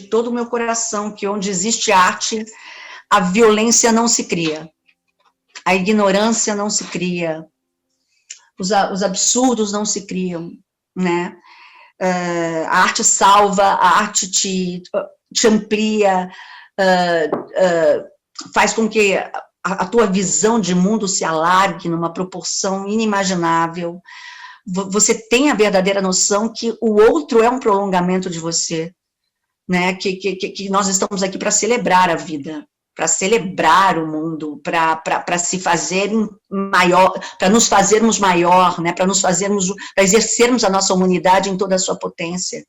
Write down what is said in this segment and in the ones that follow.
todo o meu coração que onde existe arte, a violência não se cria, a ignorância não se cria, os absurdos não se criam, né? A arte salva, a arte te amplia, faz com que a tua visão de mundo se alargue numa proporção inimaginável. Você tem a verdadeira noção que o outro é um prolongamento de você, né? Que nós estamos aqui para celebrar a vida, para celebrar o mundo, para se fazer maior, para nos fazermos maior, né? Para exercermos a nossa humanidade em toda a sua potência,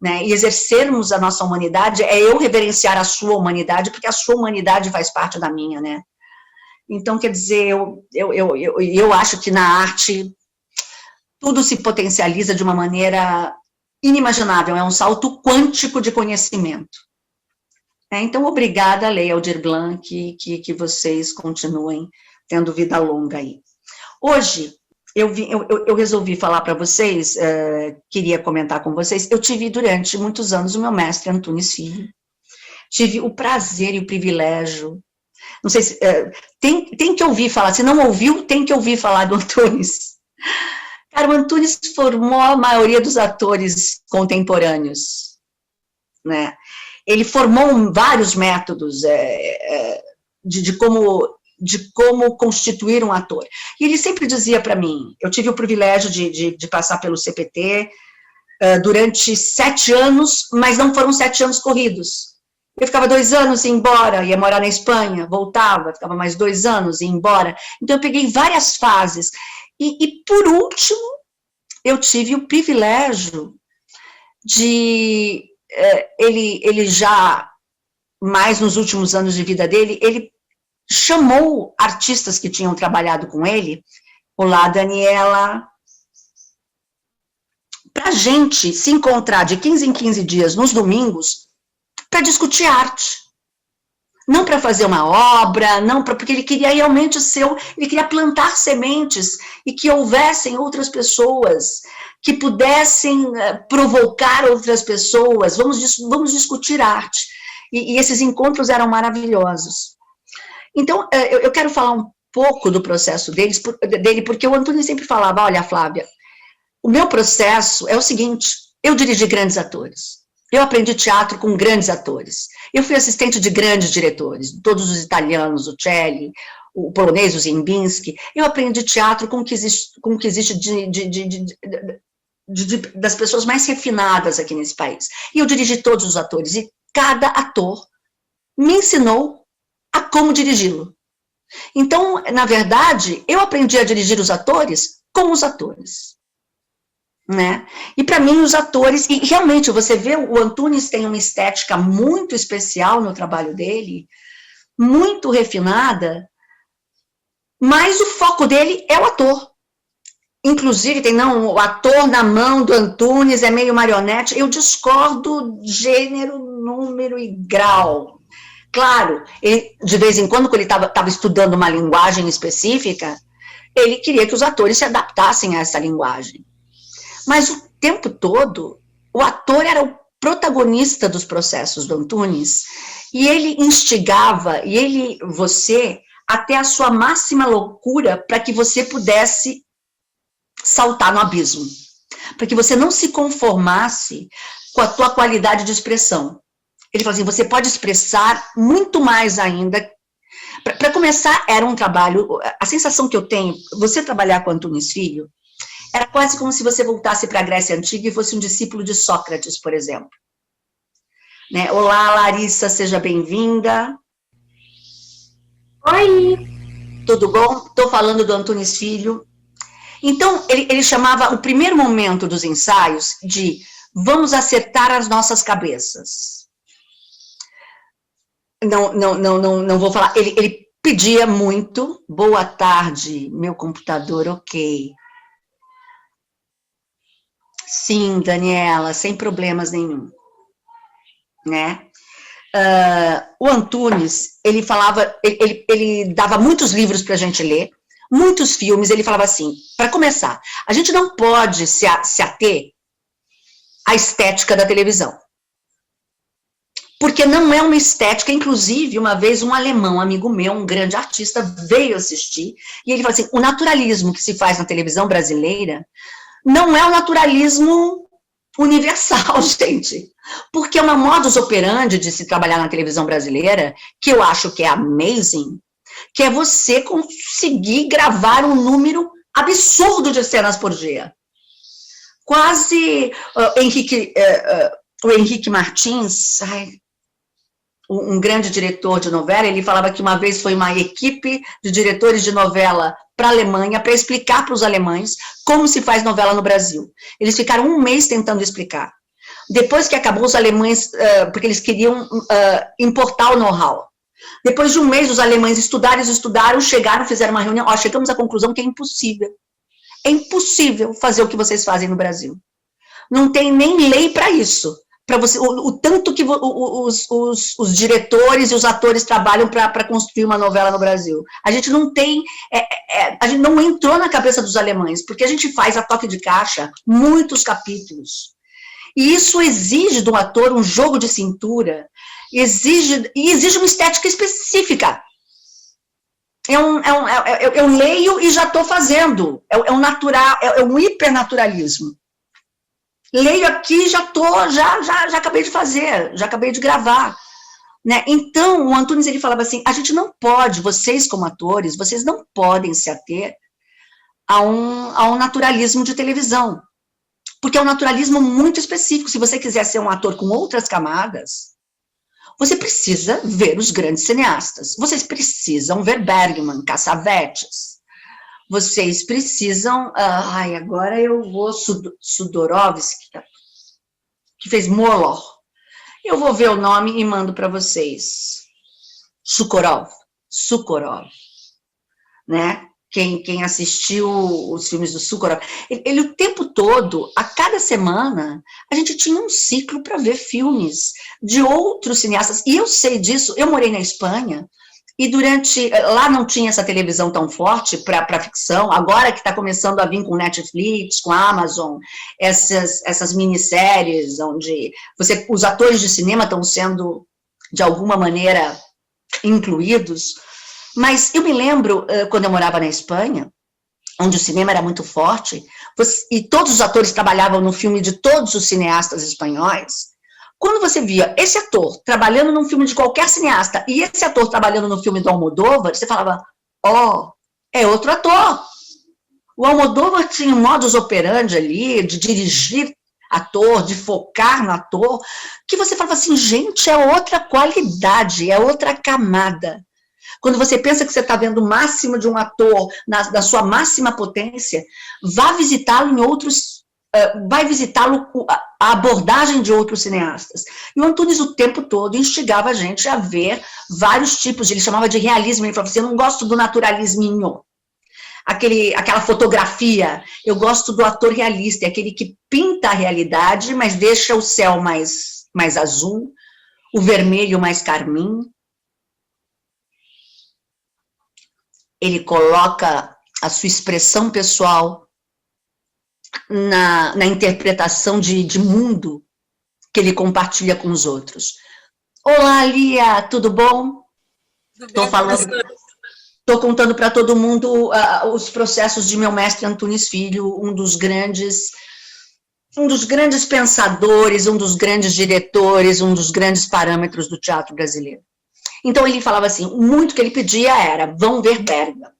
né? E exercermos a nossa humanidade é eu reverenciar a sua humanidade, porque a sua humanidade faz parte da minha, né? Então, quer dizer, eu acho que na arte tudo se potencializa de uma maneira inimaginável, é um salto quântico de conhecimento. Então, obrigada, Lei Aldir Blanc, que vocês continuem tendo vida longa aí. Hoje, eu resolvi falar para vocês, queria comentar com vocês, eu tive durante muitos anos o meu mestre Antunes Filho, tive o prazer e o privilégio, não sei se, tem que ouvir falar, se não ouviu, tem que ouvir falar do Antunes. Cara, o Antunes formou a maioria dos atores contemporâneos, né? Ele formou vários métodos de como constituir um ator. E ele sempre dizia para mim, eu tive o privilégio de passar pelo CPT durante 7 anos, mas não foram 7 anos corridos. Eu ficava 2 anos e ia embora, ia morar na Espanha, voltava, ficava mais 2 anos e ia embora. Então, eu peguei várias fases. E por último, eu tive o privilégio de... ele já, mais nos últimos anos de vida dele, ele chamou artistas que tinham trabalhado com ele, olá, Daniela, para a gente se encontrar de 15 em 15 dias, nos domingos, para discutir arte. Não para fazer uma obra, não porque ele queria realmente ele queria plantar sementes e que houvessem outras pessoas que pudessem provocar outras pessoas, vamos discutir arte. E esses encontros eram maravilhosos. Então, eu quero falar um pouco do processo dele, porque o Antunes sempre falava, olha, Flávia, o meu processo é o seguinte, eu dirigi grandes atores. Eu aprendi teatro com grandes atores. Eu fui assistente de grandes diretores, todos os italianos, o Celli, o polonês, o Ziembinski. Eu aprendi teatro com o que existe das pessoas mais refinadas aqui nesse país. E eu dirigi todos os atores. E cada ator me ensinou a como dirigi-lo. Então, na verdade, eu aprendi a dirigir os atores com os atores. Né? E para mim os atores, e realmente você vê, o Antunes tem uma estética muito especial no trabalho dele, muito refinada, mas o foco dele é o ator. Inclusive tem, não, o ator na mão do Antunes é meio marionete, eu discordo gênero, número e grau. Claro, ele, de vez em quando ele estava estudando uma linguagem específica, ele queria que os atores se adaptassem a essa linguagem. Mas o tempo todo, o ator era o protagonista dos processos do Antunes, e ele instigava, você, até a sua máxima loucura, para que você pudesse saltar no abismo, para que você não se conformasse com a tua qualidade de expressão. Ele falou assim, você pode expressar muito mais ainda. Para começar, era um trabalho, a sensação que eu tenho, você trabalhar com Antunes Filho, era quase como se você voltasse para a Grécia Antiga e fosse um discípulo de Sócrates, por exemplo. Né? Olá, Larissa, seja bem-vinda. Oi! Tudo bom? Estou falando do Antunes Filho. Então, ele chamava o primeiro momento dos ensaios de vamos acertar as nossas cabeças. Não vou falar. Ele pedia muito, boa tarde, meu computador, ok. Sim, Daniela, sem problemas nenhum, né? O Antunes, ele falava, ele dava muitos livros para a gente ler, muitos filmes, ele falava assim, para começar, a gente não pode se ater à estética da televisão. porque não é uma estética. Inclusive, uma vez um alemão, amigo meu, um grande artista, veio assistir, e ele falou assim, o naturalismo que se faz na televisão brasileira não é o naturalismo universal, gente, porque é uma modus operandi de se trabalhar na televisão brasileira, que eu acho que é amazing, que é você conseguir gravar um número absurdo de cenas por dia. Quase o Henrique Martins, um grande diretor de novela, ele falava que uma vez foi uma equipe de diretores de novela para a Alemanha para explicar para os alemães como se faz novela no Brasil. Eles ficaram um mês tentando explicar. Depois que acabou, os alemães, porque eles queriam importar o know-how. Depois de um mês, os alemães estudaram, chegaram, fizeram uma reunião, chegamos à conclusão que é impossível. É impossível fazer o que vocês fazem no Brasil. Não tem nem lei para isso. Para você, o tanto que os diretores e os atores trabalham para construir uma novela no Brasil. A gente não tem, a gente não entrou na cabeça dos alemães, porque a gente faz a toque de caixa muitos capítulos. E isso exige do ator um jogo de cintura, exige uma estética específica. Eu leio e já estou fazendo. É um natural, é um hipernaturalismo. Leio aqui, já acabei de fazer, já acabei de gravar. Né? Então, o Antunes, ele falava assim, a gente não pode, vocês como atores, vocês não podem se ater a um naturalismo de televisão. Porque é um naturalismo muito específico. Se você quiser ser um ator com outras camadas, você precisa ver os grandes cineastas. Vocês precisam ver Bergman, Cassavetes. Vocês precisam... agora eu vou... Sudorovsky, que fez Moloch. Eu vou ver o nome e mando para vocês. Sukhorov. Né? Quem assistiu os filmes do Sukhorov, ele o tempo todo, a cada semana, a gente tinha um ciclo para ver filmes de outros cineastas, e eu sei disso, eu morei na Espanha, e lá não tinha essa televisão tão forte para ficção, agora que está começando a vir com Netflix, com Amazon, essas minisséries, onde os atores de cinema estão sendo, de alguma maneira, incluídos. Mas eu me lembro, quando eu morava na Espanha, onde o cinema era muito forte, e todos os atores trabalhavam no filme de todos os cineastas espanhóis, quando você via esse ator trabalhando num filme de qualquer cineasta, e esse ator trabalhando no filme do Almodóvar, você falava, é outro ator. O Almodóvar tinha um modus operandi ali, de dirigir ator, de focar no ator, que você falava assim, gente, é outra qualidade, é outra camada. Quando você pensa que você está vendo o máximo de um ator na sua máxima potência, vá visitá-lo em outros, vai visitá-lo a abordagem de outros cineastas. E o Antunes o tempo todo instigava a gente a ver vários tipos, ele chamava de realismo, ele falava assim, eu não gosto do naturalisminho, aquela fotografia, eu gosto do ator realista, é aquele que pinta a realidade, mas deixa o céu mais azul, o vermelho mais carmim. Ele coloca a sua expressão pessoal na interpretação de mundo que ele compartilha com os outros. Olá, Lia, tudo bom? Estou contando para todo mundo os processos de meu mestre Antunes Filho, um dos grandes pensadores, um dos grandes diretores, um dos grandes parâmetros do teatro brasileiro. Então, ele falava assim, muito que ele pedia era, vão ver Bergman,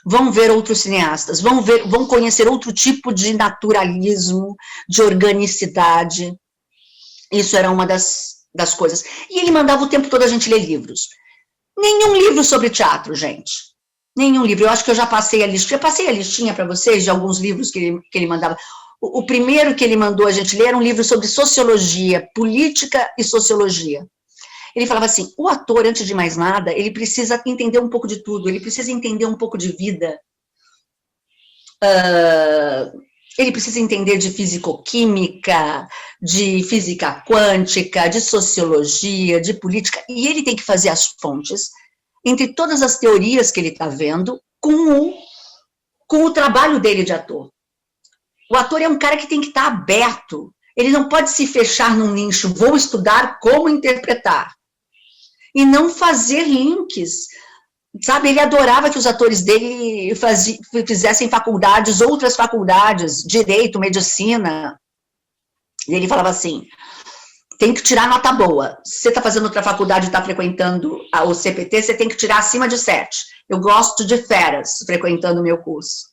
vão ver outros cineastas, vão conhecer outro tipo de naturalismo, de organicidade. Isso era uma das coisas. E ele mandava o tempo todo a gente ler livros. Nenhum livro sobre teatro, gente. Nenhum livro. Eu acho que eu já passei a listinha. Já passei a listinha para vocês de alguns livros que ele mandava. O primeiro que ele mandou a gente ler era um livro sobre sociologia, política e sociologia. Ele falava assim, o ator, antes de mais nada, ele precisa entender um pouco de tudo, ele precisa entender um pouco de vida, ele precisa entender de fisicoquímica, de física quântica, de sociologia, de política, e ele tem que fazer as pontes entre todas as teorias que ele está vendo com o trabalho dele de ator. O ator é um cara que tem que estar aberto, Ele não pode se fechar num nicho, vou estudar como interpretar. E não fazer links. Sabe, ele adorava que os atores dele fizessem faculdades, outras faculdades, direito, medicina. E ele falava assim, tem que tirar nota boa. Se você está fazendo outra faculdade e está frequentando o CPT, você tem que tirar acima de 7. Eu gosto de feras frequentando o meu curso.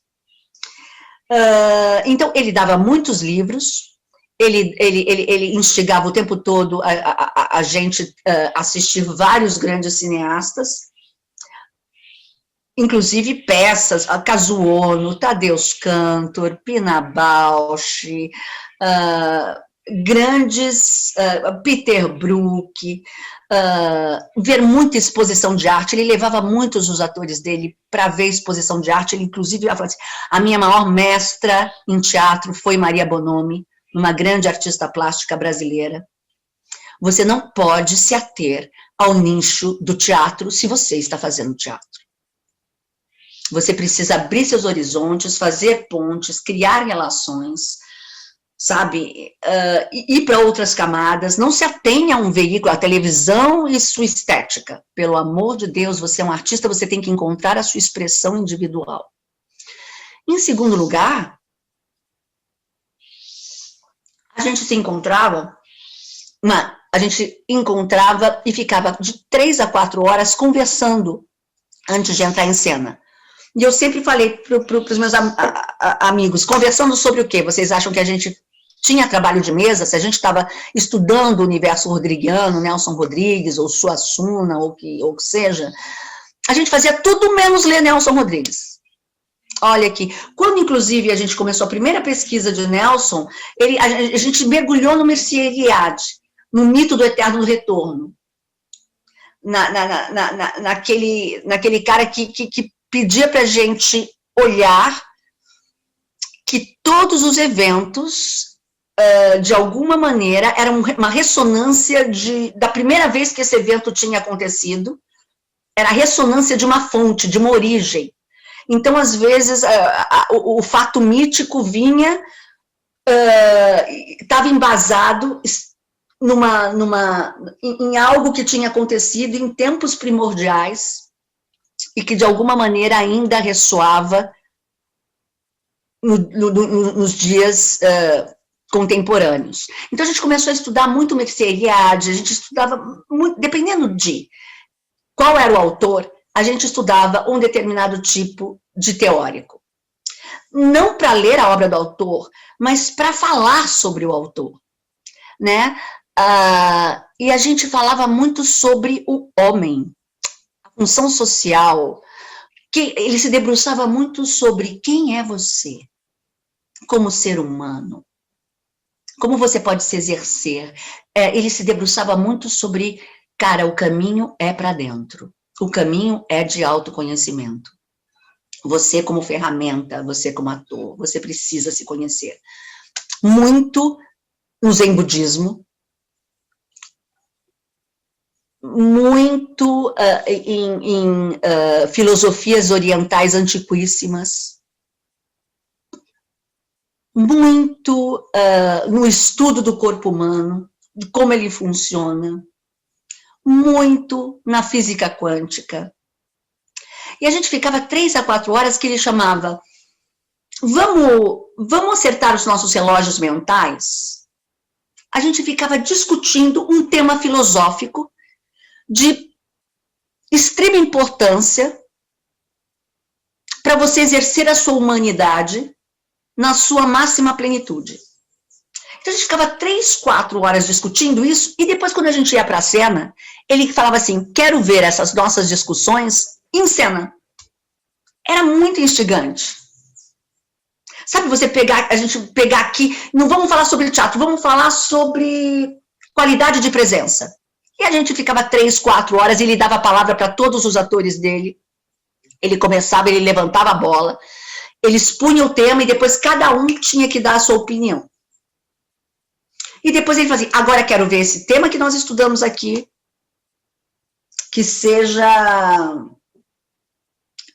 Então, ele dava muitos livros, ele instigava o tempo todo a gente assistir vários grandes cineastas, inclusive peças, Kazuo, Tadeusz Kantor, Pina Bausch, grandes, Peter Brook, ver muita exposição de arte. Ele levava muitos dos atores dele para ver exposição de arte. Ele, inclusive, falava assim, a minha maior mestra em teatro foi Maria Bonomi, uma grande artista plástica brasileira. Você não pode se ater ao nicho do teatro se você está fazendo teatro. Você precisa abrir seus horizontes, fazer pontes, criar relações, sabe, ir para outras camadas, não se atenha a um veículo, a televisão e sua estética. Pelo amor de Deus, você é um artista, você tem que encontrar a sua expressão individual. Em segundo lugar, a gente se encontrava, a gente encontrava e ficava de 3 a 4 horas conversando antes de entrar em cena. E eu sempre falei para os meus amigos, conversando sobre o quê? Vocês acham que a gente tinha trabalho de mesa? Se a gente estava estudando o universo rodriguiano, Nelson Rodrigues, ou Suassuna, ou que seja, a gente fazia tudo menos ler Nelson Rodrigues. Olha aqui, quando inclusive a gente começou a primeira pesquisa de Nelson, a gente mergulhou no Mircea Eliade, no mito do eterno retorno, naquele cara que pedia para a gente olhar que todos os eventos, de alguma maneira, eram uma ressonância da primeira vez que esse evento tinha acontecido, era a ressonância de uma fonte, de uma origem. Então, às vezes, o fato mítico vinha, estava embasado em algo que tinha acontecido em tempos primordiais, e que de alguma maneira ainda ressoava nos dias contemporâneos. Então a gente começou a estudar muito Mircea Eliade, a gente estudava muito, dependendo de qual era o autor, a gente estudava um determinado tipo de teórico. Não para ler a obra do autor, mas para falar sobre o autor, né? E a gente falava muito sobre o homem, função social, que ele se debruçava muito sobre quem é você, como ser humano, como você pode se exercer. Ele se debruçava muito sobre, cara, o caminho é para dentro, o caminho é de autoconhecimento. Você como ferramenta, você como ator, você precisa se conhecer. Muito no Zen Budismo, muito em filosofias orientais antiquíssimas, muito no estudo do corpo humano, de como ele funciona, muito na física quântica. E a gente ficava 3 a 4 horas que ele chamava, vamos acertar os nossos relógios mentais? A gente ficava discutindo um tema filosófico de extrema importância para você exercer a sua humanidade na sua máxima plenitude. Então a gente ficava 3, 4 horas discutindo isso, e depois quando a gente ia para a cena, ele falava assim, quero ver essas nossas discussões em cena. Era muito instigante. Sabe, a gente pegar aqui, não vamos falar sobre teatro, vamos falar sobre qualidade de presença. E a gente ficava 3, 4 horas, ele dava a palavra para todos os atores dele, ele começava, ele levantava a bola, ele expunha o tema e depois cada um tinha que dar a sua opinião. E depois ele fazia, agora quero ver esse tema que nós estudamos aqui, que seja...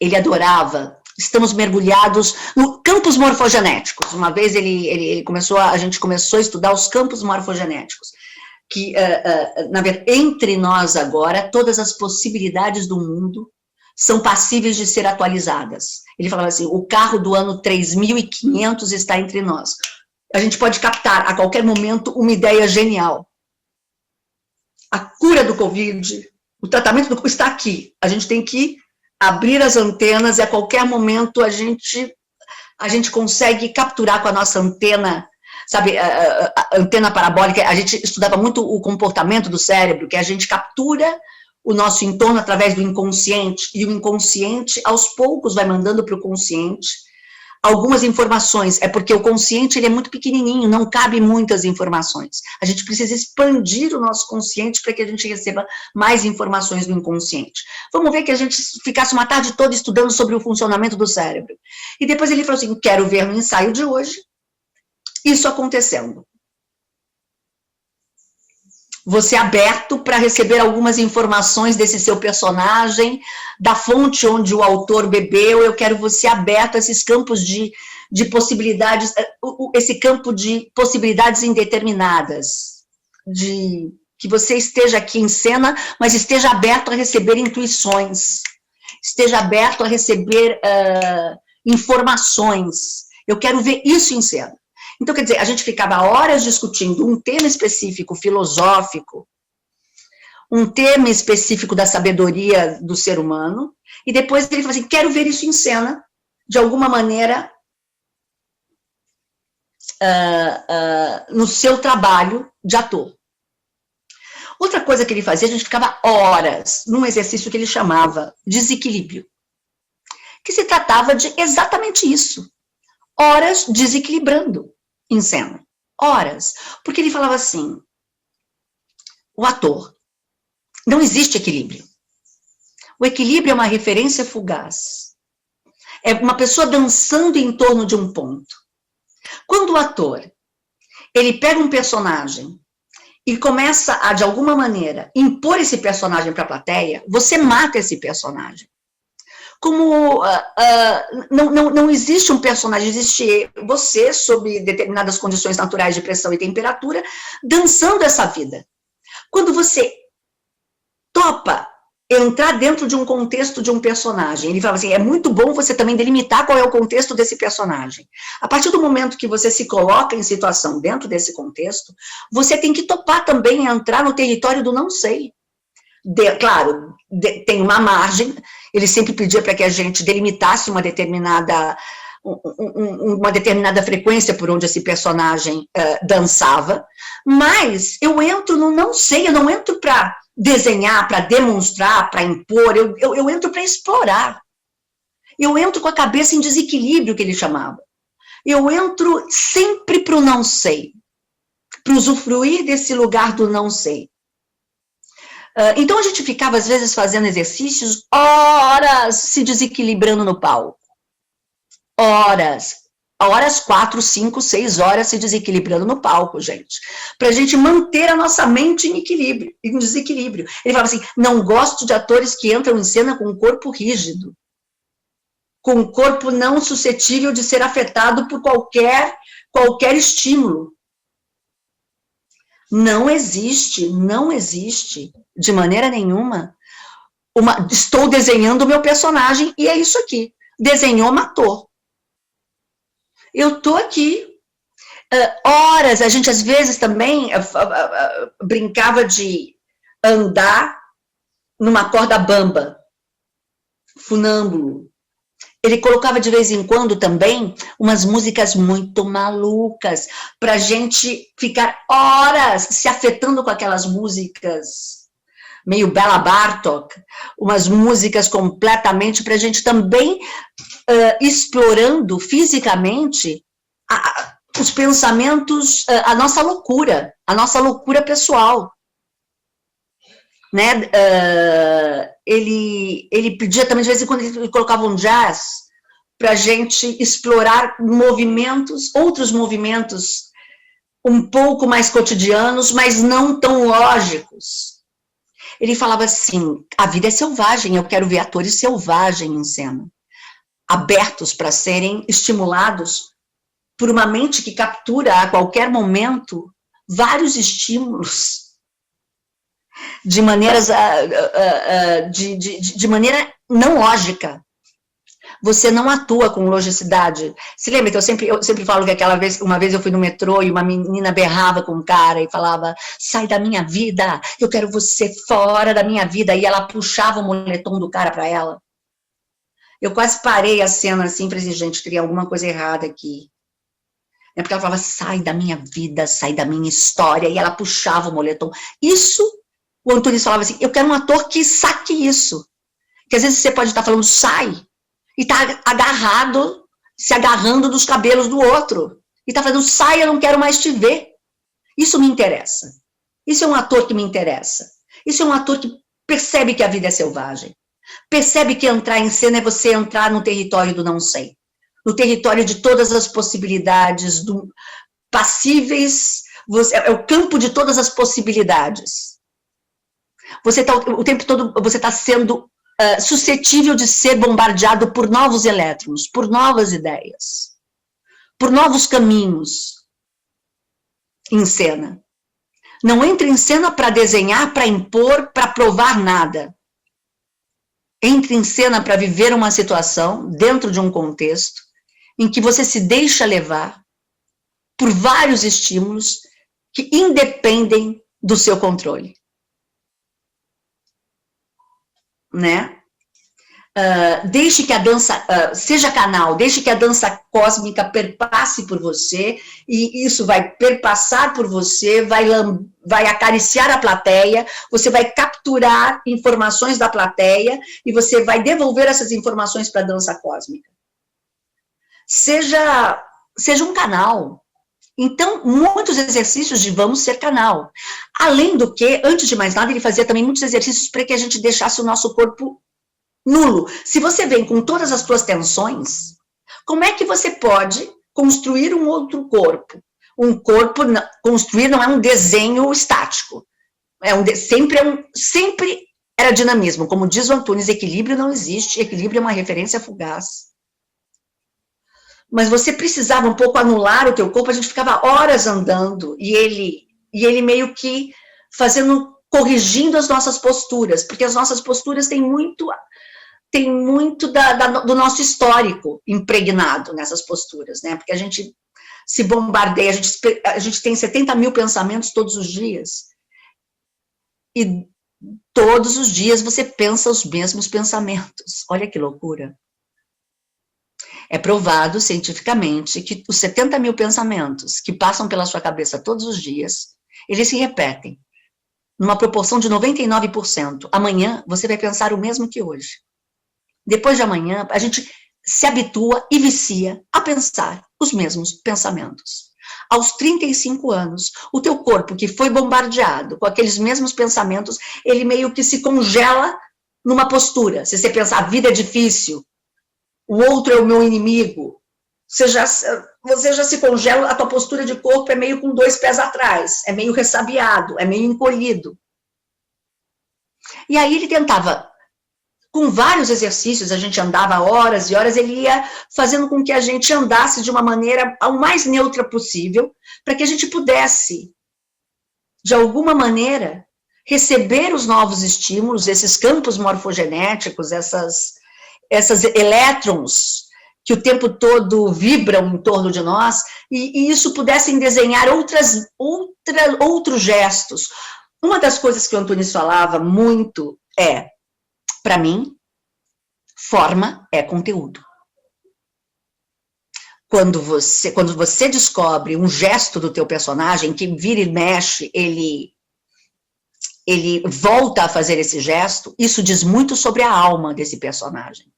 Ele adorava, estamos mergulhados no campo campos morfogenéticos. Uma vez a gente começou a estudar os campos morfogenéticos, que, na verdade, entre nós agora, todas as possibilidades do mundo são passíveis de ser atualizadas. Ele falava assim, o carro do ano 3500 está entre nós. A gente pode captar, a qualquer momento, uma ideia genial. A cura do Covid, o tratamento do Covid está aqui. A gente tem que abrir as antenas e, a qualquer momento, a gente consegue capturar com a nossa antena, sabe, a antena parabólica. A gente estudava muito o comportamento do cérebro, que a gente captura o nosso entorno através do inconsciente, e o inconsciente, aos poucos, vai mandando para o consciente algumas informações. É porque o consciente, ele é muito pequenininho, não cabe muitas informações. A gente precisa expandir o nosso consciente para que a gente receba mais informações do inconsciente. Vamos ver que a gente ficasse uma tarde toda estudando sobre o funcionamento do cérebro. E depois ele falou assim, quero ver no ensaio de hoje isso acontecendo. Você aberto para receber algumas informações desse seu personagem, da fonte onde o autor bebeu. Eu quero você aberto a esses campos de possibilidades, esse campo de possibilidades indeterminadas, de que você esteja aqui em cena, mas esteja aberto a receber intuições, esteja aberto a receber informações. Eu quero ver isso em cena. Então, quer dizer, a gente ficava horas discutindo um tema específico filosófico, um tema específico da sabedoria do ser humano, e depois ele falou assim, quero ver isso em cena, de alguma maneira, no seu trabalho de ator. Outra coisa que ele fazia, a gente ficava horas num exercício que ele chamava desequilíbrio, que se tratava de exatamente isso, horas desequilibrando em cena, horas, porque ele falava assim, o ator, não existe equilíbrio, o equilíbrio é uma referência fugaz, é uma pessoa dançando em torno de um ponto. Quando o ator, ele pega um personagem e começa a, de alguma maneira, impor esse personagem para a plateia, você mata esse personagem. Como não existe um personagem, existe você, sob determinadas condições naturais de pressão e temperatura, dançando essa vida. Quando você topa entrar dentro de um contexto de um personagem, ele fala assim, é muito bom você também delimitar qual é o contexto desse personagem. A partir do momento que você se coloca em situação dentro desse contexto, você tem que topar também entrar no território do não sei. Claro, tem uma margem, ele sempre pedia para que a gente delimitasse uma determinada frequência por onde esse personagem dançava, mas eu entro no não sei, eu não entro para desenhar, para demonstrar, para impor, eu entro para explorar. Eu entro com a cabeça em desequilíbrio, que ele chamava. Eu entro sempre para o não sei, para usufruir desse lugar do não sei. Então, a gente ficava, às vezes, fazendo exercícios, horas se desequilibrando no palco. Horas, 4, 5, 6 horas se desequilibrando no palco, gente. Para a gente manter a nossa mente em equilíbrio, em desequilíbrio. Ele falava assim, não gosto de atores que entram em cena com um corpo rígido, com um corpo não suscetível de ser afetado por qualquer estímulo. Não existe, de maneira nenhuma, estou desenhando o meu personagem e é isso aqui. Desenhou, matou. Eu estou aqui, horas, a gente às vezes também brincava de andar numa corda bamba, funâmbulo. Ele colocava de vez em quando também umas músicas muito malucas, para a gente ficar horas se afetando com aquelas músicas, meio Bela Bartok, umas músicas completamente, para a gente também explorando fisicamente os pensamentos, a nossa loucura pessoal. Né? Ele pedia também, de vez em quando, ele colocava um jazz para a gente explorar outros movimentos um pouco mais cotidianos, mas não tão lógicos. Ele falava assim, a vida é selvagem, eu quero ver atores selvagens em cena. abertos para serem estimulados por uma mente que captura a qualquer momento vários estímulos de maneiras de maneira não lógica. Você não atua com logicidade. Se lembra que eu sempre falo que uma vez eu fui no metrô e uma menina berrava com um cara e falava, sai da minha vida, eu quero você fora da minha vida, e ela puxava o moletom do cara para ela. Eu quase parei a cena assim, falei, gente, teria alguma coisa errada aqui. É porque ela falava, sai da minha vida, sai da minha história, e ela puxava o moletom. Isso, o Antunes falava assim, eu quero um ator que saque isso. Que às vezes você pode estar falando, sai, e está agarrado, se agarrando dos cabelos do outro. E está falando, sai, eu não quero mais te ver. Isso me interessa. Isso é um ator que me interessa. Isso é um ator que percebe que a vida é selvagem. Percebe que entrar em cena é você entrar no território do não sei. No território de todas as possibilidades, passíveis, é o campo de todas as possibilidades. Você tá, o tempo todo, você está sendo suscetível de ser bombardeado por novos elétrons, por novas ideias, por novos caminhos em cena. Não entre em cena para desenhar, para impor, para provar nada. Entre em cena para viver uma situação dentro de um contexto em que você se deixa levar por vários estímulos que independem do seu controle. Né? Deixe que a dança seja canal, deixe que a dança cósmica perpasse por você, e isso vai perpassar por você, vai acariciar a plateia, você vai capturar informações da plateia, e você vai devolver essas informações para a dança cósmica. Seja um canal. Então, muitos exercícios de vamos ser canal. Além do que, antes de mais nada, ele fazia também muitos exercícios para que a gente deixasse o nosso corpo nulo. Se você vem com todas as suas tensões, como é que você pode construir um outro corpo? Um corpo, construir não é um desenho estático. Sempre era dinamismo. Como diz o Antunes, equilíbrio não existe, equilíbrio é uma referência fugaz. Mas você precisava um pouco anular o teu corpo, a gente ficava horas andando, e ele meio que corrigindo as nossas posturas, porque as nossas posturas têm muito do nosso histórico impregnado nessas posturas, né? Porque a gente se bombardeia, a gente tem 70 mil pensamentos todos os dias, e todos os dias você pensa os mesmos pensamentos. Olha que loucura. É provado cientificamente que os 70 mil pensamentos que passam pela sua cabeça todos os dias, eles se repetem, numa proporção de 99%. Amanhã, você vai pensar o mesmo que hoje. Depois de amanhã, a gente se habitua e vicia a pensar os mesmos pensamentos. Aos 35 anos, o teu corpo que foi bombardeado com aqueles mesmos pensamentos, ele meio que se congela numa postura. Se você pensar, a vida é difícil, o outro é o meu inimigo, você já se congela, a tua postura de corpo é meio com 2 pés atrás, é meio ressabiado, é meio encolhido. E aí ele tentava, com vários exercícios, a gente andava horas e horas, ele ia fazendo com que a gente andasse de uma maneira o mais neutra possível, para que a gente pudesse, de alguma maneira, receber os novos estímulos, esses campos morfogenéticos, essas elétrons que o tempo todo vibram em torno de nós, e isso pudessem desenhar outros gestos. Uma das coisas que o Antunes falava muito para mim, forma é conteúdo. Quando você descobre um gesto do teu personagem, que vira e mexe, ele volta a fazer esse gesto, isso diz muito sobre a alma desse personagem.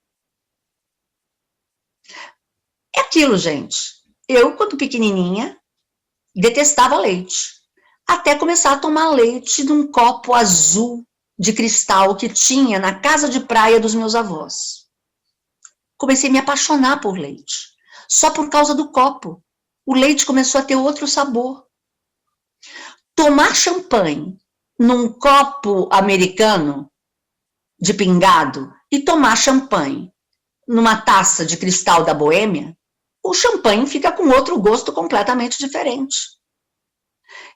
É aquilo, gente. Eu, quando pequenininha, detestava leite. Até começar a tomar leite num copo azul de cristal que tinha na casa de praia dos meus avós. Comecei a me apaixonar por leite. Só por causa do copo. O leite começou a ter outro sabor. Tomar champanhe num copo americano de pingado e tomar champanhe numa taça de cristal da Boêmia, o champanhe fica com outro gosto completamente diferente.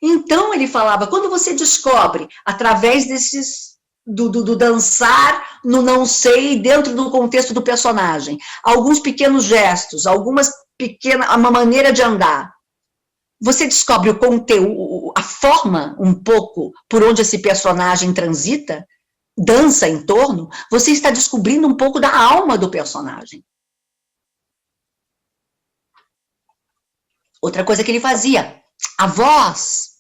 Então, ele falava, quando você descobre, através do dançar no não sei, dentro do contexto do personagem, alguns pequenos gestos, uma maneira de andar, você descobre o conteúdo, a forma, um pouco, por onde esse personagem transita, dança em torno, você está descobrindo um pouco da alma do personagem. Outra coisa que ele fazia, a voz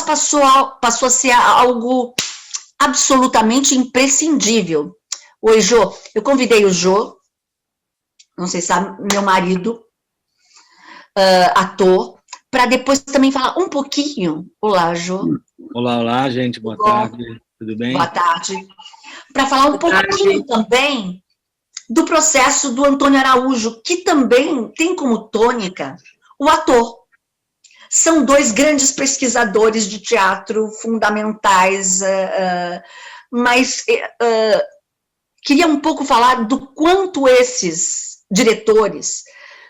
passou a ser algo absolutamente imprescindível. Oi, Jô, eu convidei o Jô, não sei se sabe, meu marido, ator, para depois também falar um pouquinho. Olá, Jô. Olá, gente, boa tarde, tudo bem? Boa tarde. Para falar um pouquinho também do processo do Antônio Araújo, que também tem como tônica o ator. São dois grandes pesquisadores de teatro fundamentais, mas queria um pouco falar do quanto esses diretores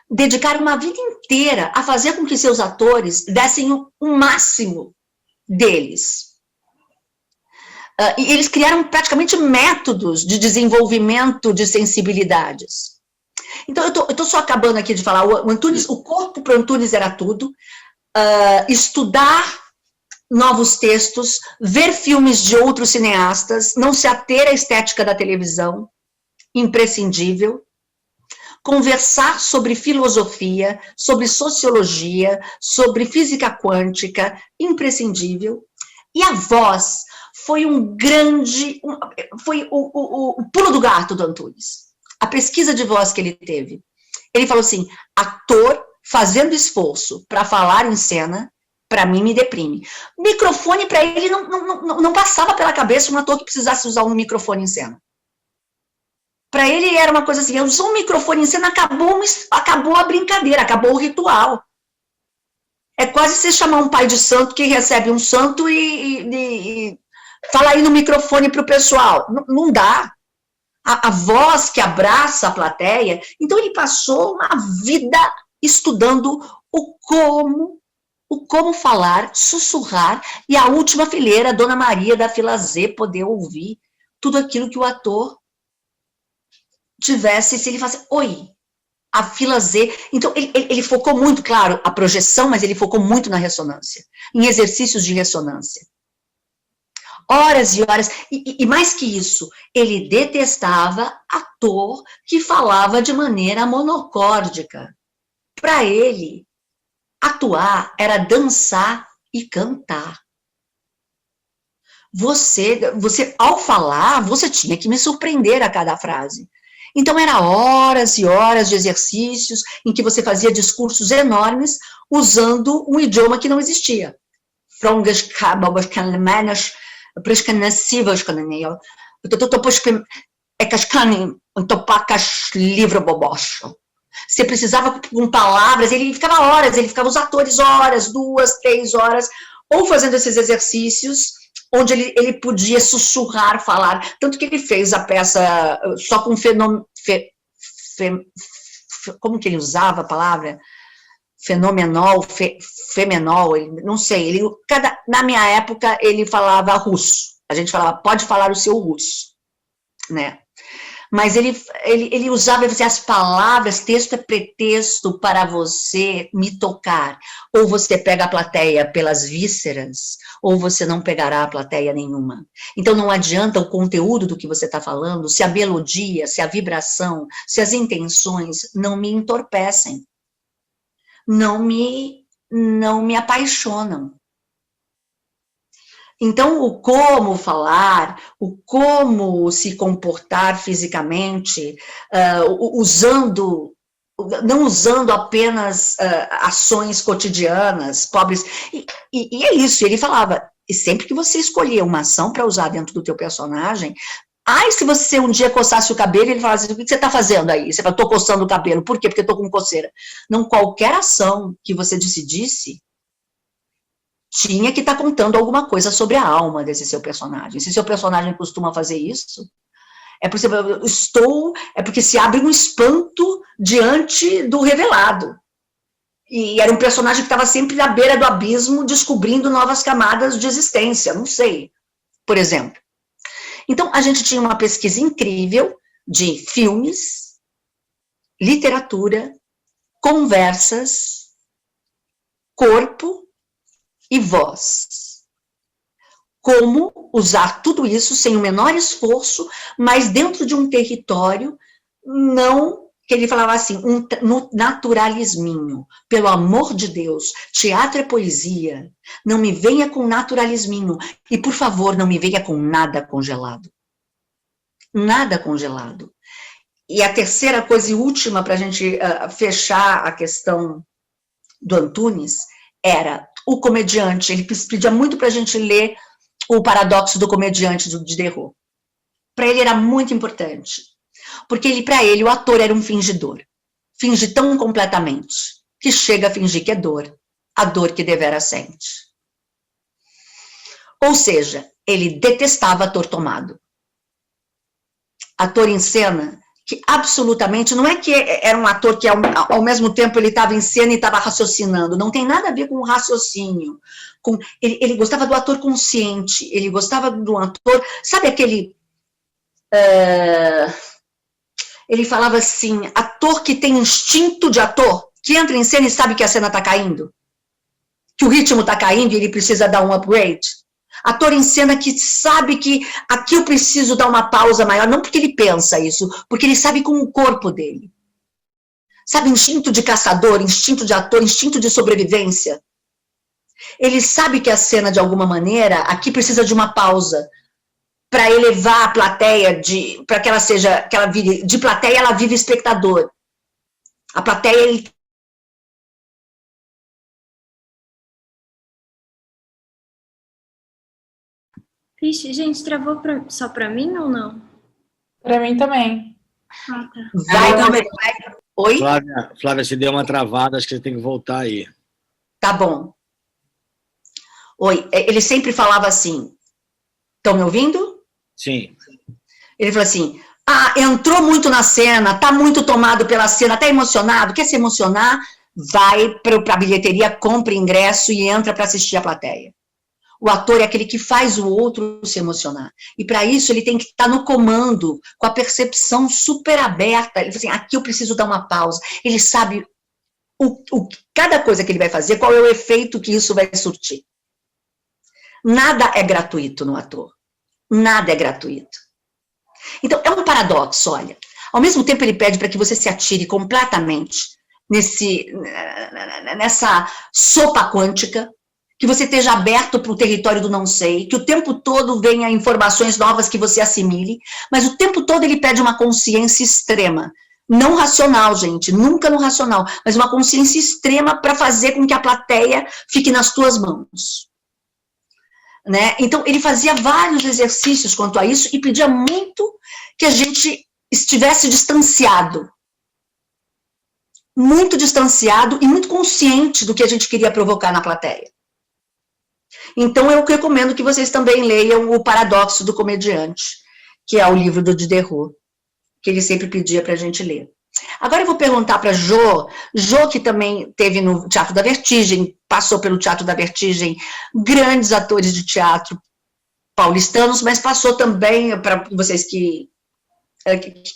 dedicaram uma vida inteira a fazer com que seus atores dessem o máximo deles. E eles criaram praticamente métodos de desenvolvimento de sensibilidades. Então, eu estou só acabando aqui de falar, o corpo para o Antunes era tudo, estudar novos textos, ver filmes de outros cineastas, não se ater à estética da televisão, imprescindível, conversar sobre filosofia, sobre sociologia, sobre física quântica, imprescindível, e a voz foi foi o pulo do gato do Antunes, a pesquisa de voz que ele teve. Ele falou assim, ator fazendo esforço para falar em cena, para mim me deprime. Microfone para ele não passava pela cabeça um ator que precisasse usar um microfone em cena. Para ele era uma coisa assim, eu usou um microfone em cena, acabou a brincadeira, acabou o ritual. É quase você chamar um pai de santo que recebe um santo e fala aí no microfone para o pessoal. Não dá. A voz que abraça a plateia. Então, ele passou uma vida estudando o como falar, sussurrar, e a última fileira, a Dona Maria da fila Z, poder ouvir tudo aquilo que o ator tivesse, se ele falasse, oi, a fila Z. Então, ele focou muito, claro, a projeção, mas ele focou muito na ressonância, em exercícios de ressonância. Horas e horas, e mais que isso, ele detestava ator que falava de maneira monocórdica. Para ele, atuar era dançar e cantar. Você, ao falar, você tinha que me surpreender a cada frase. Então, era horas e horas de exercícios em que você fazia discursos enormes usando um idioma que não existia. Você precisava com palavras, ele ficava os atores horas, 2, 3 horas, ou fazendo esses exercícios, onde ele podia sussurrar, falar, tanto que ele fez a peça só com como que ele usava a palavra? Fenomenol, femenol, não sei, na minha época ele falava russo, a gente falava, pode falar o seu russo, né? Mas ele usava as palavras, texto é pretexto para você me tocar. Ou você pega a plateia pelas vísceras, ou você não pegará a plateia nenhuma. Então, não adianta o conteúdo do que você está falando, se a melodia, se a vibração, se as intenções não me entorpecem, não me apaixonam. Então, o como falar, o como se comportar fisicamente, não usando apenas ações cotidianas, pobres, e é isso, ele falava, e sempre que você escolher uma ação para usar dentro do teu personagem, se você um dia coçasse o cabelo, ele falasse, o que você está fazendo aí? Você fala, estou coçando o cabelo, por quê? Porque estou com coceira. Não, qualquer ação que você decidisse, tinha que estar contando alguma coisa sobre a alma desse seu personagem. Se seu personagem costuma fazer isso, É porque se abre um espanto diante do revelado. E era um personagem que estava sempre à beira do abismo, descobrindo novas camadas de existência, não sei, por exemplo. Então, a gente tinha uma pesquisa incrível de filmes, literatura, conversas, corpo e voz. Como usar tudo isso sem o menor esforço, mas dentro de um território não, que ele falava assim, no naturalisminho. Pelo amor de Deus, teatro é poesia. Não me venha com naturalisminho. E, por favor, não me venha com nada congelado. Nada congelado. E a terceira coisa e última, para a gente fechar a questão do Antunes, era o comediante. Ele pedia muito para a gente ler o Paradoxo do Comediante, do Diderot. Para ele era muito importante, porque para ele o ator era um fingidor. Finge tão completamente, que chega a fingir que é dor, a dor que devera sente. Ou seja, ele detestava ator tomado. Ator em cena, que absolutamente, não é que era um ator que ao mesmo tempo ele estava em cena e estava raciocinando, não tem nada a ver com o raciocínio. Ele gostava do ator consciente, ele gostava do ator, sabe aquele... ele falava assim, ator que tem instinto de ator, que entra em cena e sabe que a cena está caindo, que o ritmo está caindo e ele precisa dar um upgrade. Ator em cena que sabe que aqui eu preciso dar uma pausa maior, não porque ele pensa isso, porque ele sabe com o corpo dele. Sabe, instinto de caçador, instinto de ator, instinto de sobrevivência. Ele sabe que a cena, de alguma maneira, aqui precisa de uma pausa, para elevar a plateia, para que ela seja, que ela vire, de plateia ela vive espectador. A plateia, ele Vixe, gente, travou só pra mim ou não? Para mim também. Ah, tá. vai. Oi? Flávia, se deu uma travada, acho que você tem que voltar aí. Tá bom. Oi, ele sempre falava assim, estão me ouvindo? Sim. Ele falou assim, entrou muito na cena, tá muito tomado pela cena, tá emocionado, quer se emocionar, vai para a bilheteria, compra ingresso e entra para assistir a plateia. O ator é aquele que faz o outro se emocionar. E para isso ele tem que estar no comando, com a percepção super aberta. Ele fala assim, aqui eu preciso dar uma pausa. Ele sabe cada coisa que ele vai fazer, qual é o efeito que isso vai surtir. Nada é gratuito no ator. Nada é gratuito. Então, é um paradoxo, olha. Ao mesmo tempo, ele pede para que você se atire completamente nessa sopa quântica, que você esteja aberto para o território do não sei, que o tempo todo venha informações novas que você assimile, mas o tempo todo ele pede uma consciência extrema. Não racional, gente, nunca no racional, mas uma consciência extrema para fazer com que a plateia fique nas tuas mãos. Né? Então, ele fazia vários exercícios quanto a isso e pedia muito que a gente estivesse distanciado. Muito distanciado e muito consciente do que a gente queria provocar na plateia. Então, eu recomendo que vocês também leiam O Paradoxo do Comediante, que é o livro do Diderot, que ele sempre pedia para a gente ler. Agora eu vou perguntar para Jo, que também teve no Teatro da Vertigem, passou pelo Teatro da Vertigem, grandes atores de teatro paulistanos, mas passou também, para vocês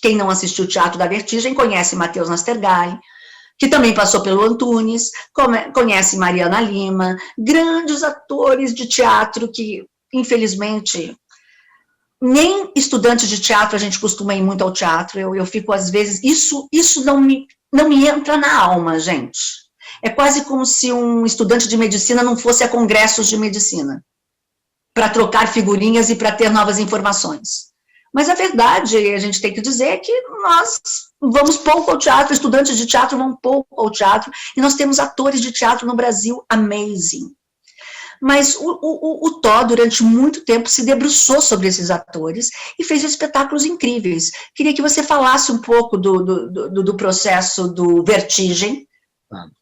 quem não assistiu o Teatro da Vertigem, conhece Matheus Nastergalli, que também passou pelo Antunes, conhece Mariana Lima, grandes atores de teatro que, infelizmente, nem estudante de teatro a gente costuma ir muito ao teatro, eu fico às vezes, isso não me entra na alma, gente. É quase como se um estudante de medicina não fosse a congressos de medicina, para trocar figurinhas e para ter novas informações. Mas a verdade, a gente tem que dizer, é que nós vamos pouco ao teatro, estudantes de teatro vão pouco ao teatro, e nós temos atores de teatro no Brasil amazing. Mas o Tó, durante muito tempo, se debruçou sobre esses atores e fez espetáculos incríveis. Queria que você falasse um pouco do processo do Vertigem,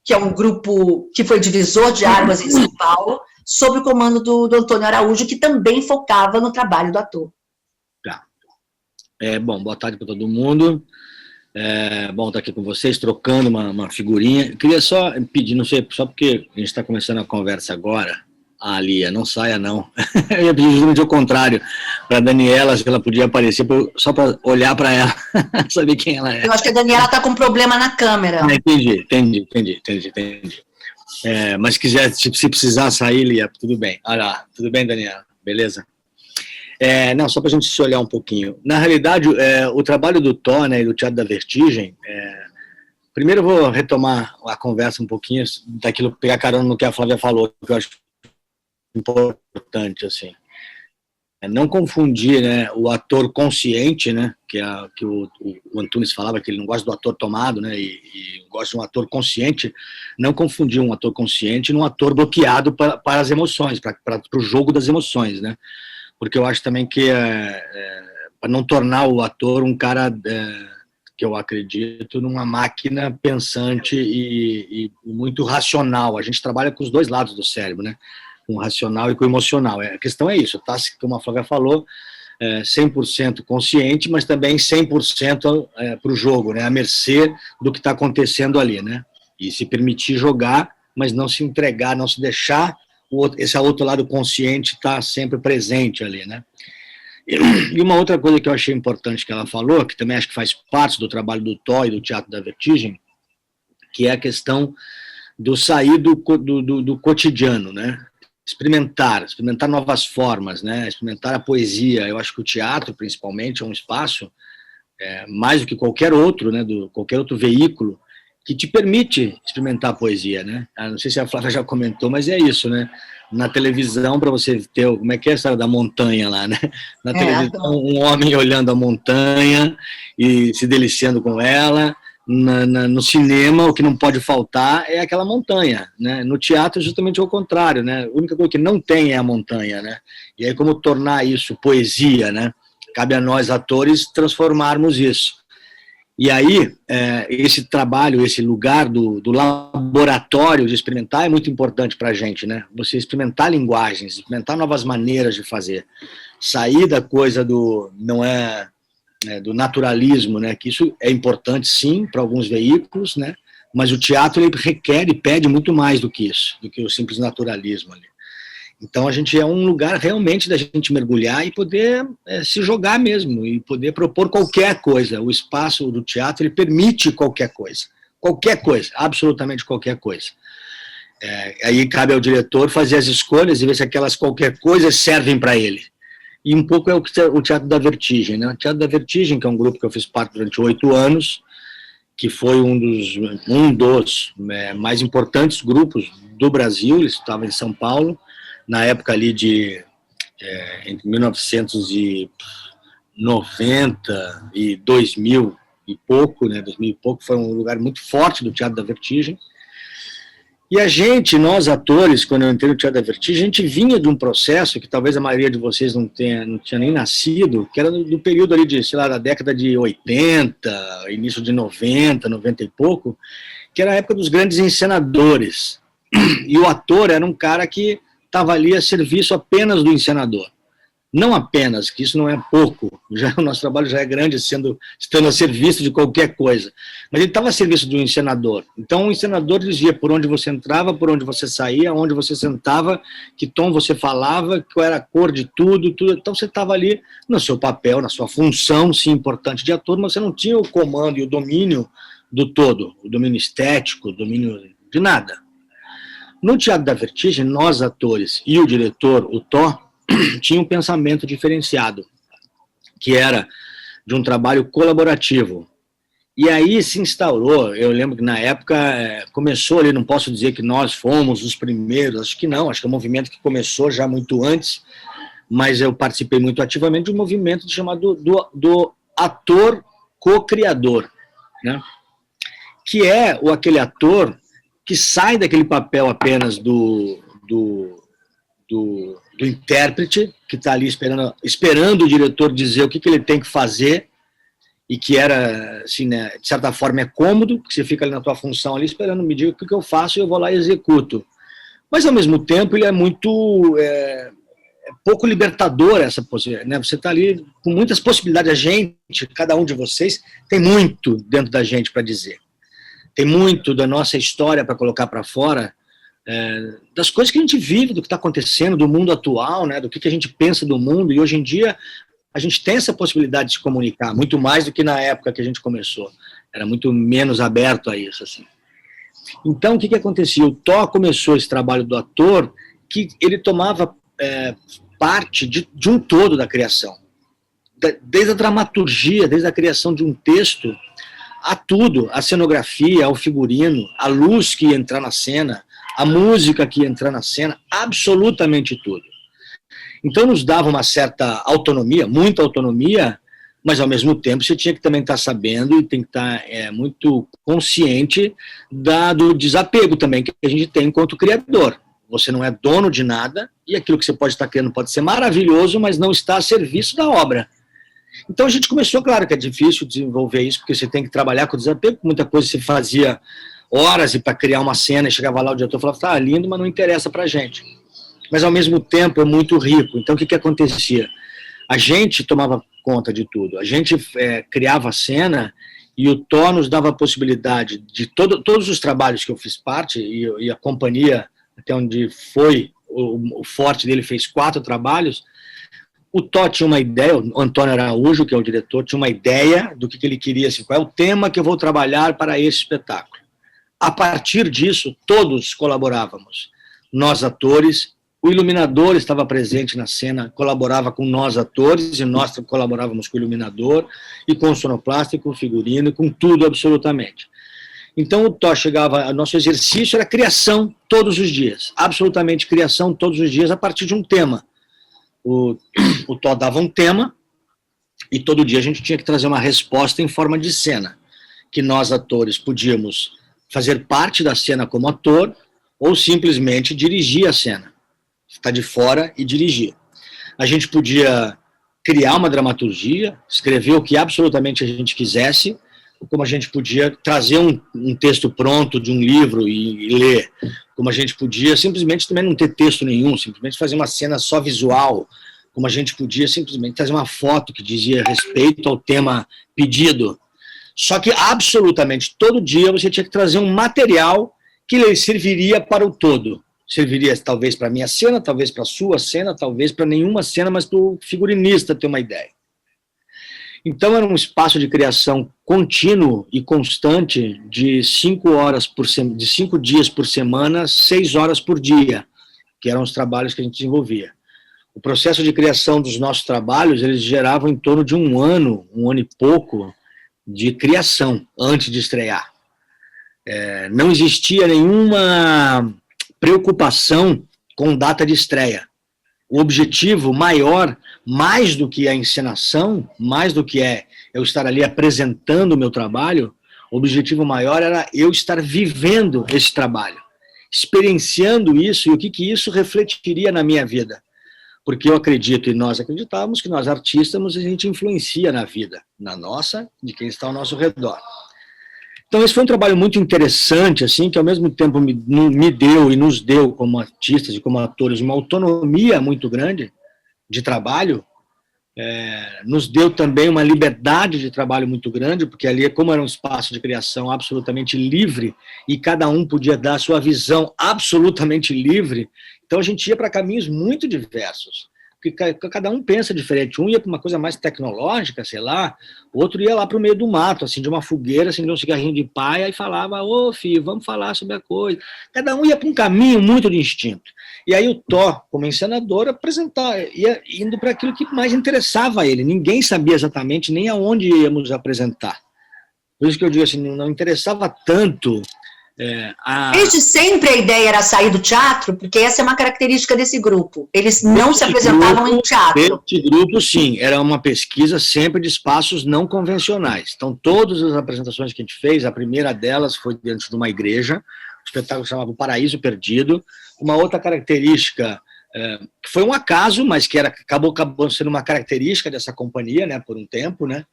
que é um grupo que foi divisor de águas em São Paulo, sob o comando do Antônio Araújo, que também focava no trabalho do ator. Tá. Bom, boa tarde para todo mundo. Bom estar aqui com vocês, trocando uma figurinha. Eu queria só pedir, não sei, só porque a gente está começando a conversa agora. Lia, não saia não. Eu ia pedir justamente ao contrário, para a Daniela, se ela podia aparecer, só para olhar para ela, saber quem ela é. Eu acho que a Daniela está com problema na câmera. Entendi. Mas se precisar sair, Lia, tudo bem. Olha lá, tudo bem, Daniela? Beleza? Não, só para a gente se olhar um pouquinho. Na realidade, o trabalho do Tó, né, e do Teatro da Vertigem, primeiro eu vou retomar a conversa um pouquinho daquilo, pegar carona no que a Flávia falou, que eu acho importante, assim. Não confundir, né, o ator consciente, né, que o Antunes falava que ele não gosta do ator tomado, né, e gosta de um ator consciente. Não confundir um ator consciente num ator bloqueado para as emoções, para o jogo das emoções, né, porque eu acho também que para não tornar o ator um cara, que eu acredito, numa máquina pensante e muito racional. A gente trabalha com os dois lados do cérebro, né, com o racional e com o emocional. A questão é isso, tá? Como a Flávia falou, 100% consciente, mas também 100% para o jogo, né? À mercê do que está acontecendo ali, né? E se permitir jogar, mas não se entregar, não se deixar esse outro lado consciente estar sempre presente ali, né? E uma outra coisa que eu achei importante que ela falou, que também acho que faz parte do trabalho do Tó e do Teatro da Vertigem, que é a questão do sair do cotidiano, né? Experimentar novas formas, né? Experimentar a poesia. Eu acho que o teatro, principalmente, é um espaço, mais do que qualquer outro, né? Qualquer outro veículo, que te permite experimentar a poesia, né? Não sei se a Flávia já comentou, mas é isso, né? Na televisão, para você ter, como é que é a história da montanha lá, né? Na televisão, um homem olhando a montanha e se deliciando com ela. No cinema, o que não pode faltar é aquela montanha, né? No teatro, justamente ao contrário, né? A única coisa que não tem é a montanha, né? E aí, como tornar isso poesia, né? Cabe a nós, atores, transformarmos isso. E aí, esse trabalho, esse lugar do laboratório de experimentar é muito importante para a gente, né? Você experimentar linguagens, experimentar novas maneiras de fazer. Sair da coisa do naturalismo, né, que isso é importante sim para alguns veículos, né, mas o teatro ele requer e pede muito mais do que isso, do que o simples naturalismo ali. Então a gente é um lugar realmente da gente mergulhar e poder se jogar mesmo, e poder propor qualquer coisa. O espaço do teatro ele permite qualquer coisa, absolutamente qualquer coisa. Aí cabe ao diretor fazer as escolhas e ver se aquelas qualquer coisa servem para ele. E um pouco é o Teatro da Vertigem, né? O Teatro da Vertigem, que é um grupo que eu fiz parte durante 8 anos, que foi um dos mais importantes grupos do Brasil. Ele estava em São Paulo, na época ali entre 1990 e 2000 e pouco, né? 2000 e pouco, foi um lugar muito forte do Teatro da Vertigem. E nós atores, quando eu entrei no Teatro da Vertigem, a gente vinha de um processo que talvez a maioria de vocês não tinha nem nascido, que era do período ali da década de 80, início de 90 e pouco, que era a época dos grandes encenadores. E o ator era um cara que estava ali a serviço apenas do encenador. Não apenas, que isso não é pouco, o nosso trabalho já é grande estando a serviço de qualquer coisa, mas ele estava a serviço do encenador. Então o encenador dizia por onde você entrava, por onde você saía, onde você sentava, que tom você falava, qual era a cor de tudo. Então você estava ali no seu papel, na sua função, sim, importante de ator, mas você não tinha o comando e o domínio do todo, o domínio estético, o domínio de nada. No Teatro da Vertigem, nós atores e o diretor, o Tó, tinha um pensamento diferenciado, que era de um trabalho colaborativo. E aí se instaurou, eu lembro que na época começou ali, não posso dizer que nós fomos os primeiros, acho que não, acho que é um movimento que começou já muito antes, mas eu participei muito ativamente de um movimento chamado do ator co-criador, né? Que é aquele ator que sai daquele papel apenas do intérprete, que está ali esperando o diretor dizer o que ele tem que fazer, e que era, assim, né, de certa forma é cômodo, porque você fica ali na tua função ali esperando me dizer o que eu faço e eu vou lá e executo. Mas, ao mesmo tempo, ele é muito pouco libertador essa possibilidade, né? Você está ali com muitas possibilidades. A gente, cada um de vocês, tem muito dentro da gente para dizer. Tem muito da nossa história para colocar para fora, das coisas que a gente vive, do que está acontecendo, do mundo atual, né? Do que a gente pensa do mundo. E hoje em dia a gente tem essa possibilidade de se comunicar, muito mais do que na época que a gente começou. Era muito menos aberto a isso, assim. Então, o que acontecia? O Tó começou esse trabalho do ator, que ele tomava parte de um todo da criação. Desde a dramaturgia, desde a criação de um texto, a tudo, a cenografia, ao figurino, a luz que ia entrar na cena, a música que ia entrar na cena, absolutamente tudo. Então nos dava uma certa autonomia, muita autonomia, mas ao mesmo tempo você tinha que também estar sabendo e tem que estar muito consciente do desapego também que a gente tem enquanto criador. Você não é dono de nada e aquilo que você pode estar criando pode ser maravilhoso, mas não está a serviço da obra. Então a gente começou, claro que é difícil desenvolver isso, porque você tem que trabalhar com desapego, muita coisa você fazia horas e para criar uma cena e chegava lá o diretor e falava, tá lindo, mas não interessa pra gente. Mas ao mesmo tempo é muito rico. Então o que acontecia? A gente tomava conta de tudo, a gente criava a cena e o Tó nos dava a possibilidade de todos os trabalhos que eu fiz parte, e a companhia, até onde foi, o forte dele fez 4 trabalhos, o Tó tinha uma ideia, o Antônio Araújo, que é o diretor, tinha uma ideia do que ele queria, assim, qual é o tema que eu vou trabalhar para esse espetáculo. A partir disso, todos colaborávamos. Nós, atores, o iluminador estava presente na cena, colaborava com nós, atores, e nós colaborávamos com o iluminador, e com o sonoplasta, e com o figurino, e com tudo, absolutamente. Então, o Tó chegava, o nosso exercício era criação todos os dias, absolutamente criação todos os dias, a partir de um tema. O Tó dava um tema, e todo dia a gente tinha que trazer uma resposta em forma de cena, que nós, atores, podíamos fazer parte da cena como ator, ou simplesmente dirigir a cena. Estar de fora e dirigir. A gente podia criar uma dramaturgia, escrever o que absolutamente a gente quisesse, como a gente podia trazer um texto pronto de um livro e ler, como a gente podia simplesmente também não ter texto nenhum, simplesmente fazer uma cena só visual, como a gente podia simplesmente trazer uma foto que dizia respeito ao tema pedido. Só que absolutamente todo dia você tinha que trazer um material que lhe serviria para o todo. Serviria talvez para a minha cena, talvez para a sua cena, talvez para nenhuma cena, mas para o figurinista ter uma ideia. Então era um espaço de criação contínuo e constante de 5 dias por semana, 6 horas por dia, que eram os trabalhos que a gente desenvolvia. O processo de criação dos nossos trabalhos, eles geravam em torno de um ano e pouco, de criação antes de estrear. Não existia nenhuma preocupação com data de estreia. O objetivo maior, mais do que a encenação, mais do que eu estar ali apresentando o meu trabalho, o objetivo maior era eu estar vivendo esse trabalho, experienciando isso e o que isso refletiria na minha vida. Porque eu acredito, e nós acreditávamos, que nós artistas, a gente influencia na vida, na nossa, de quem está ao nosso redor. Então esse foi um trabalho muito interessante, assim, que ao mesmo tempo me deu e nos deu, como artistas e como atores, uma autonomia muito grande de trabalho, nos deu também uma liberdade de trabalho muito grande, porque ali, como era um espaço de criação absolutamente livre, e cada um podia dar a sua visão absolutamente livre, então a gente ia para caminhos muito diversos, porque cada um pensa diferente. Um ia para uma coisa mais tecnológica, sei lá, o outro ia lá para o meio do mato, assim, de uma fogueira, assim, de um cigarrinho de paia, e falava, ô filho, vamos falar sobre a coisa. Cada um ia para um caminho muito distinto. E aí o Tó, como encenador, ia indo para aquilo que mais interessava a ele. Ninguém sabia exatamente nem aonde íamos apresentar. Por isso que eu digo assim, não interessava tanto... Desde sempre a ideia era sair do teatro, porque essa é uma característica desse grupo. Eles não se apresentavam em teatro. Esse grupo, sim, era uma pesquisa sempre de espaços não convencionais. Então, todas as apresentações que a gente fez, a primeira delas foi dentro de uma igreja, o espetáculo chamava O Paraíso Perdido. Uma outra característica, que foi um acaso, mas que acabou sendo uma característica dessa companhia, né, por um tempo, né,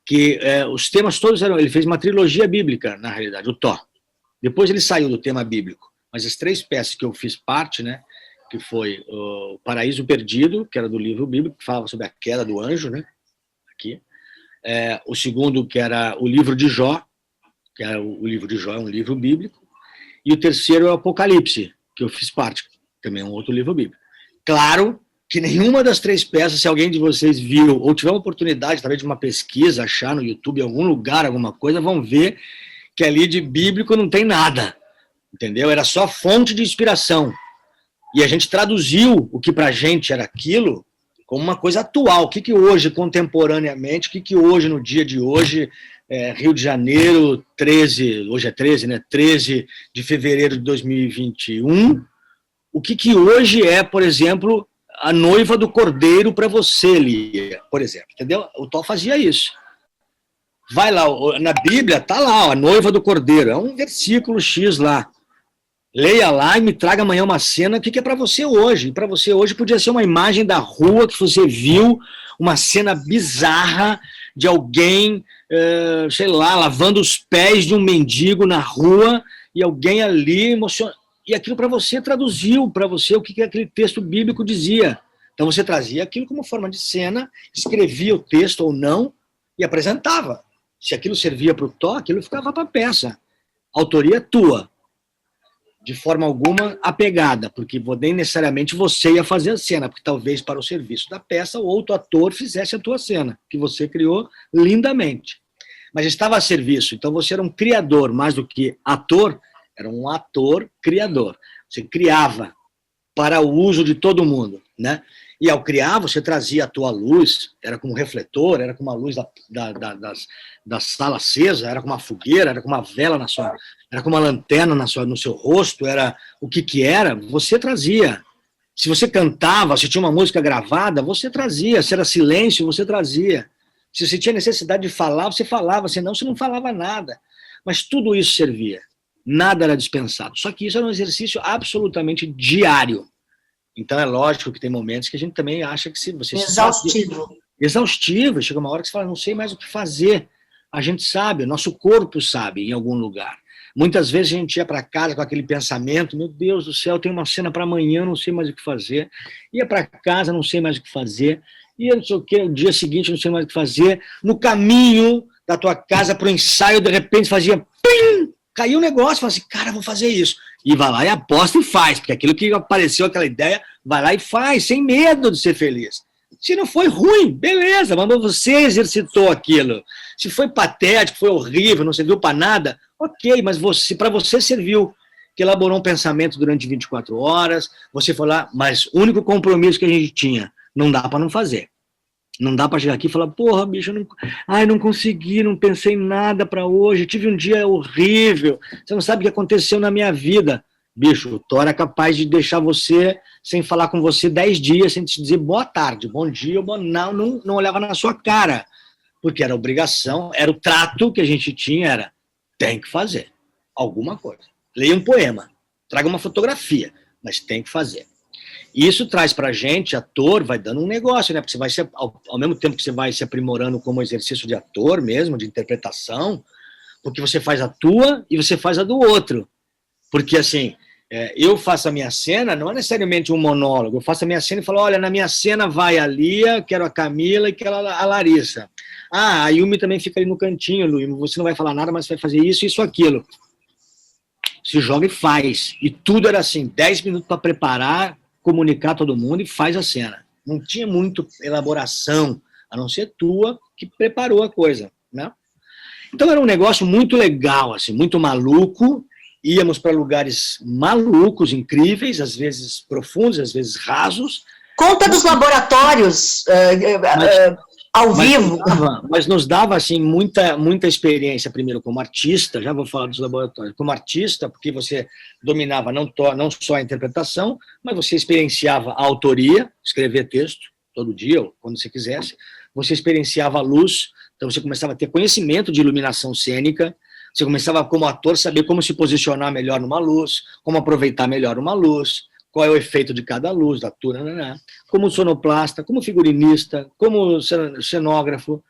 que os temas todos ele fez uma trilogia bíblica, na realidade, o Tó. Depois ele saiu do tema bíblico, mas as 3 peças que eu fiz parte, né, que foi o Paraíso Perdido, que era do livro bíblico, que falava sobre a queda do anjo, né? Aqui. O segundo, que era o livro de Jó, que era o livro de Jó, é um livro bíblico. E o terceiro é o Apocalipse, que eu fiz parte, também é um outro livro bíblico. Claro que nenhuma das 3 peças, se alguém de vocês viu ou tiver uma oportunidade, através de uma pesquisa, achar no YouTube, em algum lugar, alguma coisa, vão ver que ali de bíblico não tem nada, entendeu? Era só fonte de inspiração. E a gente traduziu o que pra gente era aquilo como uma coisa atual. O que hoje, contemporaneamente, o que hoje, no dia de hoje, Rio de Janeiro, 13, hoje é 13, né? 13 de fevereiro de 2021, o que hoje é, por exemplo, a noiva do cordeiro para você, Lia, por exemplo, entendeu? O Tó fazia isso. Vai lá, na Bíblia, tá lá, ó, a noiva do cordeiro, é um versículo X lá. Leia lá e me traga amanhã uma cena, o que é para você hoje? E para você hoje podia ser uma imagem da rua que você viu, uma cena bizarra de alguém, sei lá, lavando os pés de um mendigo na rua e alguém ali emocionado. E aquilo para você traduziu para você o que aquele texto bíblico dizia. Então você trazia aquilo como forma de cena, escrevia o texto ou não e apresentava. Se aquilo servia para o Tó, aquilo ficava para a peça. Autoria tua. De forma alguma apegada, porque nem necessariamente você ia fazer a cena, porque talvez para o serviço da peça o outro ator fizesse a tua cena, que você criou lindamente. Mas estava a serviço, então você era um criador, mais do que ator, era um ator criador. Você criava para o uso de todo mundo, né? E ao criar, você trazia a tua luz, era como um refletor, era como a luz da sala acesa, era como uma fogueira, era como uma vela na sua... Era como uma lanterna no seu rosto, era o que era, você trazia. Se você cantava, se tinha uma música gravada, você trazia. Se era silêncio, você trazia. Se você tinha necessidade de falar, você falava, senão você não falava nada. Mas tudo isso servia. Nada era dispensado. Só que isso era um exercício absolutamente diário. Então é lógico que tem momentos que a gente também acha que se você... Exaustivo. Exaustivo. Chega uma hora que você fala, não sei mais o que fazer. A gente sabe, o nosso corpo sabe, em algum lugar. Muitas vezes a gente ia para casa com aquele pensamento, meu Deus do céu, tem uma cena para amanhã, não sei mais o que fazer. Ia para casa, não sei mais o que fazer. Ia não sei o que, no dia seguinte, não sei mais o que fazer. No caminho da tua casa para o ensaio, de repente fazia pim! Caiu um negócio, fala assim, cara, vou fazer isso. E vai lá e aposta e faz, porque aquilo que apareceu, aquela ideia, vai lá e faz, sem medo de ser feliz. Se não foi ruim, beleza, mas você exercitou aquilo. Se foi patético, foi horrível, não serviu para nada, ok, mas para você serviu, que elaborou um pensamento durante 24 horas, você foi lá, mas o único compromisso que a gente tinha, não dá para não fazer. Não dá para chegar aqui e falar, porra, bicho, não consegui, não pensei em nada para hoje, tive um dia horrível, você não sabe o que aconteceu na minha vida. Bicho, o Thor é capaz de deixar você sem falar com você 10 dias, sem te dizer boa tarde, bom dia, não olhava na sua cara, porque era obrigação, era o trato que a gente tinha, era, tem que fazer alguma coisa. Leia um poema, traga uma fotografia, mas tem que fazer. E isso traz pra gente, ator, vai dando um negócio, né? Porque você vai ser, ao mesmo tempo que você vai se aprimorando como exercício de ator mesmo, de interpretação, porque você faz a tua e você faz a do outro. Porque, assim, eu faço a minha cena, não é necessariamente um monólogo, eu faço a minha cena e falo, olha, na minha cena vai a Lia, quero a Camila e quero a Larissa. Ah, a Yumi também fica ali no cantinho, Lu, você não vai falar nada, mas vai fazer isso, isso, aquilo. Se joga e faz. E tudo era assim, 10 minutos para preparar, comunicar todo mundo e faz a cena. Não tinha muito elaboração, a não ser tua, que preparou a coisa, né? Então era um negócio muito legal, assim, muito maluco, íamos para lugares malucos, incríveis, às vezes profundos, às vezes rasos. Conta dos laboratórios ao vivo. Mas nos dava assim, muita experiência, primeiro como artista, já vou falar dos laboratórios, como artista, porque você dominava não só a interpretação, mas você experienciava a autoria, escrever texto todo dia, ou quando você quisesse, você experienciava a luz, então você começava a ter conhecimento de iluminação cênica, você começava, como ator, saber como se posicionar melhor numa luz, como aproveitar melhor uma luz, qual é o efeito de cada luz, da altura, como sonoplasta, como figurinista, como cenógrafo.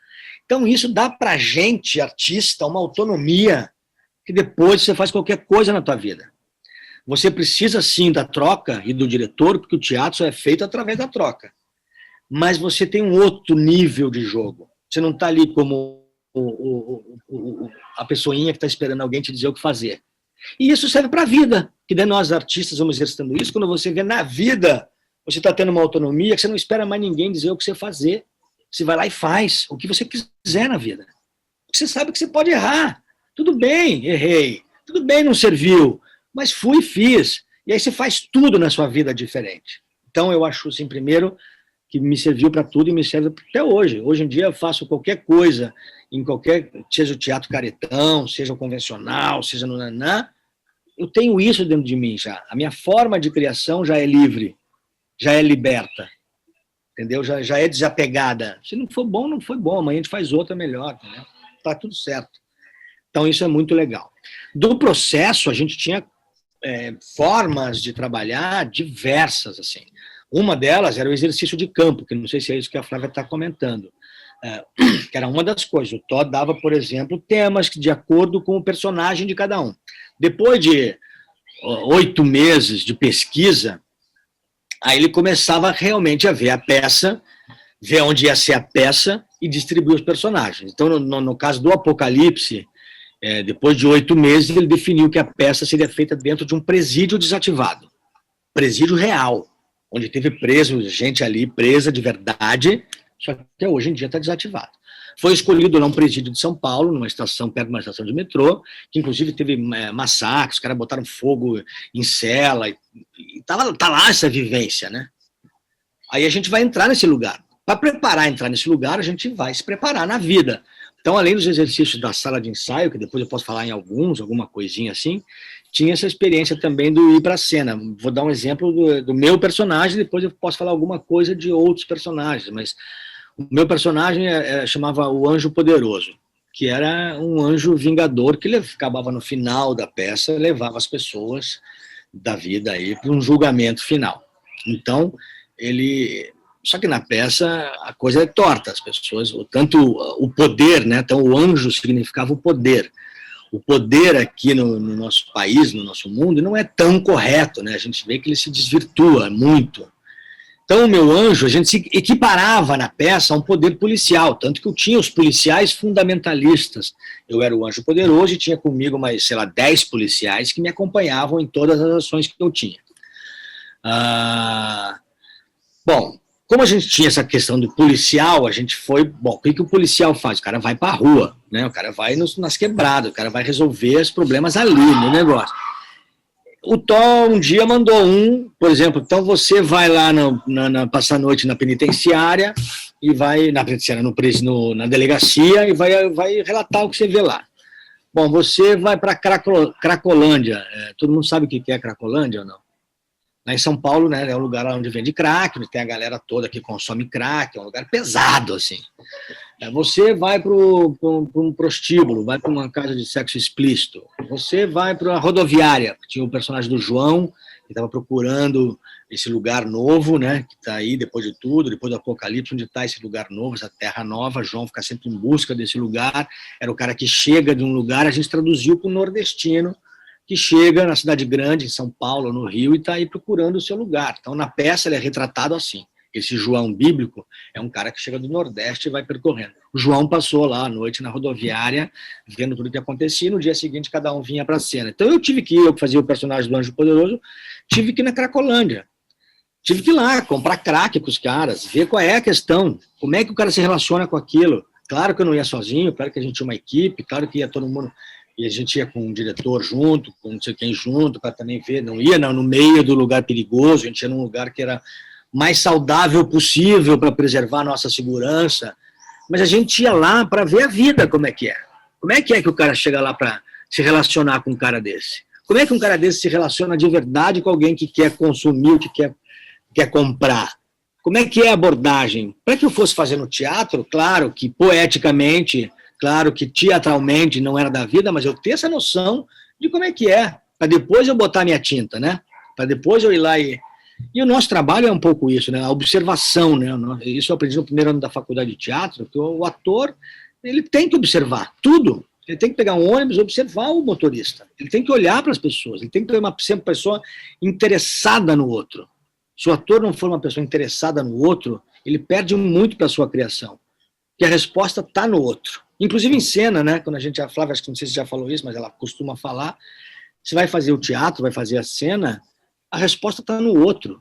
Então, isso dá pra gente, artista, uma autonomia que depois você faz qualquer coisa na tua vida. Você precisa sim da troca e do diretor, porque o teatro só é feito através da troca. Mas você tem um outro nível de jogo. Você não está ali como a pessoinha que está esperando alguém te dizer o que fazer. E isso serve para a vida, que daí nós artistas vamos exercitando isso, quando você vê na vida, você está tendo uma autonomia que você não espera mais ninguém dizer o que você fazer. Você vai lá e faz o que você quiser na vida. Você sabe que você pode errar. Tudo bem, errei. Tudo bem, não serviu. Mas fui e fiz. E aí você faz tudo na sua vida diferente. Então eu acho, assim, primeiro, que me serviu para tudo e me serve até hoje. Hoje em dia eu faço qualquer coisa, em qualquer, seja o teatro caretão, seja o convencional, seja no nanã, eu tenho isso dentro de mim já. A minha forma de criação já é livre, já é liberta, entendeu? Já é desapegada. Se não for bom, não foi bom, amanhã a gente faz outra melhor, entendeu? Tá tudo certo. Então isso é muito legal. Do processo, a gente tinha formas de trabalhar diversas, assim. Uma delas era o exercício de campo, que não sei se é isso que a Flávia está comentando, que era uma das coisas. O Todd dava, por exemplo, temas de acordo com o personagem de cada um. Depois de 8 meses de pesquisa, aí ele começava realmente a ver a peça, ver onde ia ser a peça e distribuir os personagens. Então, no caso do Apocalipse, depois de 8 meses, ele definiu que a peça seria feita dentro de um presídio desativado. Presídio real, onde teve preso, gente ali presa de verdade, só que até hoje em dia está desativado. Foi escolhido lá um presídio de São Paulo, numa estação, perto de uma estação de metrô, que inclusive teve massacres, os caras botaram fogo em cela, e tá lá essa vivência, né? Aí a gente vai entrar nesse lugar. Para entrar nesse lugar, a gente vai se preparar na vida. Então, além dos exercícios da sala de ensaio, que depois eu posso falar em alguma coisinha assim, tinha essa experiência também do ir para a cena. Vou dar um exemplo do meu personagem, depois eu posso falar alguma coisa de outros personagens, mas o meu personagem chamava o Anjo Poderoso, que era um anjo vingador que acabava no final da peça, levava as pessoas da vida aí para um julgamento final. Então, só que na peça a coisa é torta, as pessoas, tanto o poder, né? Então o anjo significava o poder. O poder aqui no nosso país, no nosso mundo, não é tão correto, né? A gente vê que ele se desvirtua muito. Então o meu anjo, a gente se equiparava na peça a um poder policial, tanto que eu tinha os policiais fundamentalistas. Eu era o anjo poderoso e tinha comigo mais, 10 policiais que me acompanhavam em todas as ações que eu tinha. Bom, como a gente tinha essa questão do policial, a gente foi... Bom, o que o policial faz? O cara vai para a rua, né? O cara vai nas quebradas, o cara vai resolver os problemas ali no negócio. O Tom um dia mandou por exemplo, então você vai lá passar a noite na penitenciária, e vai na na delegacia, e vai relatar o que você vê lá. Bom, você vai para Cracolândia. Todo mundo sabe o que é Cracolândia ou não? Lá em São Paulo, né, é um lugar onde vende crack, onde tem a galera toda que consome crack, é um lugar pesado, assim. Você vai para um prostíbulo, vai para uma casa de sexo explícito, você vai para a rodoviária, tinha o personagem do João, que estava procurando esse lugar novo, né, que está aí depois de tudo, depois do Apocalipse, onde está esse lugar novo, essa terra nova. João fica sempre em busca desse lugar, era o cara que chega de um lugar, a gente traduziu para o nordestino, que chega na cidade grande, em São Paulo, no Rio, e está aí procurando o seu lugar. Então, na peça, ele é retratado assim. Esse João bíblico é um cara que chega do Nordeste e vai percorrendo. O João passou lá à noite na rodoviária, vendo tudo o que acontecia, e no dia seguinte cada um vinha para a cena. Então, eu que fazia o personagem do Anjo Poderoso, tive que ir na Cracolândia. Tive que ir lá, comprar crack com os caras, ver qual é a questão, como é que o cara se relaciona com aquilo. Claro que eu não ia sozinho, claro que a gente tinha uma equipe, claro que ia todo mundo... E a gente ia com um diretor junto, com não sei quem junto, para também ver, não ia no meio do lugar perigoso, a gente ia num lugar que era mais saudável possível para preservar a nossa segurança, mas a gente ia lá para ver a vida como é que é. Como é que o cara chega lá para se relacionar com um cara desse? Como é que um cara desse se relaciona de verdade com alguém que quer consumir, que quer comprar? Como é que é a abordagem? Para que eu fosse fazer no teatro, claro que poeticamente... Claro que teatralmente não era da vida, mas eu tenho essa noção de como é que é, para depois eu botar minha tinta, né? Para depois eu ir lá e o nosso trabalho é um pouco isso, né? A observação, né? Isso eu aprendi no primeiro ano da faculdade de teatro, que o ator, ele tem que observar tudo. Ele tem que pegar um ônibus e observar o motorista. Ele tem que olhar para as pessoas. Ele tem que ser uma pessoa interessada no outro. Se o ator não for uma pessoa interessada no outro, ele perde muito para a sua criação. Porque a resposta está no outro. Inclusive em cena, né? Quando a Flávia, acho que não sei se já falou isso, mas ela costuma falar, você vai fazer o teatro, vai fazer a cena, a resposta está no outro.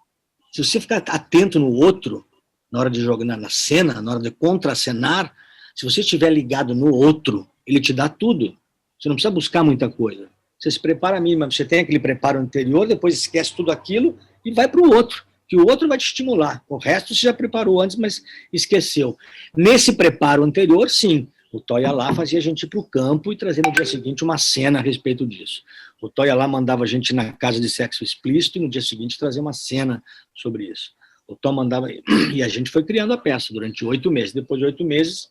Se você ficar atento no outro, na hora de jogar na cena, na hora de contracenar, se você estiver ligado no outro, ele te dá tudo. Você não precisa buscar muita coisa. Você se prepara a mínima, você tem aquele preparo anterior, depois esquece tudo aquilo e vai para o outro, que o outro vai te estimular. O resto você já preparou antes, mas esqueceu. Nesse preparo anterior, sim, o Tó ia lá, fazia a gente ir para o campo e trazer no dia seguinte uma cena a respeito disso. O Tó ia lá, mandava a gente ir na casa de sexo explícito e no dia seguinte trazer uma cena sobre isso. O Tó mandava, e a gente foi criando a peça durante 8 meses. Depois de 8 meses,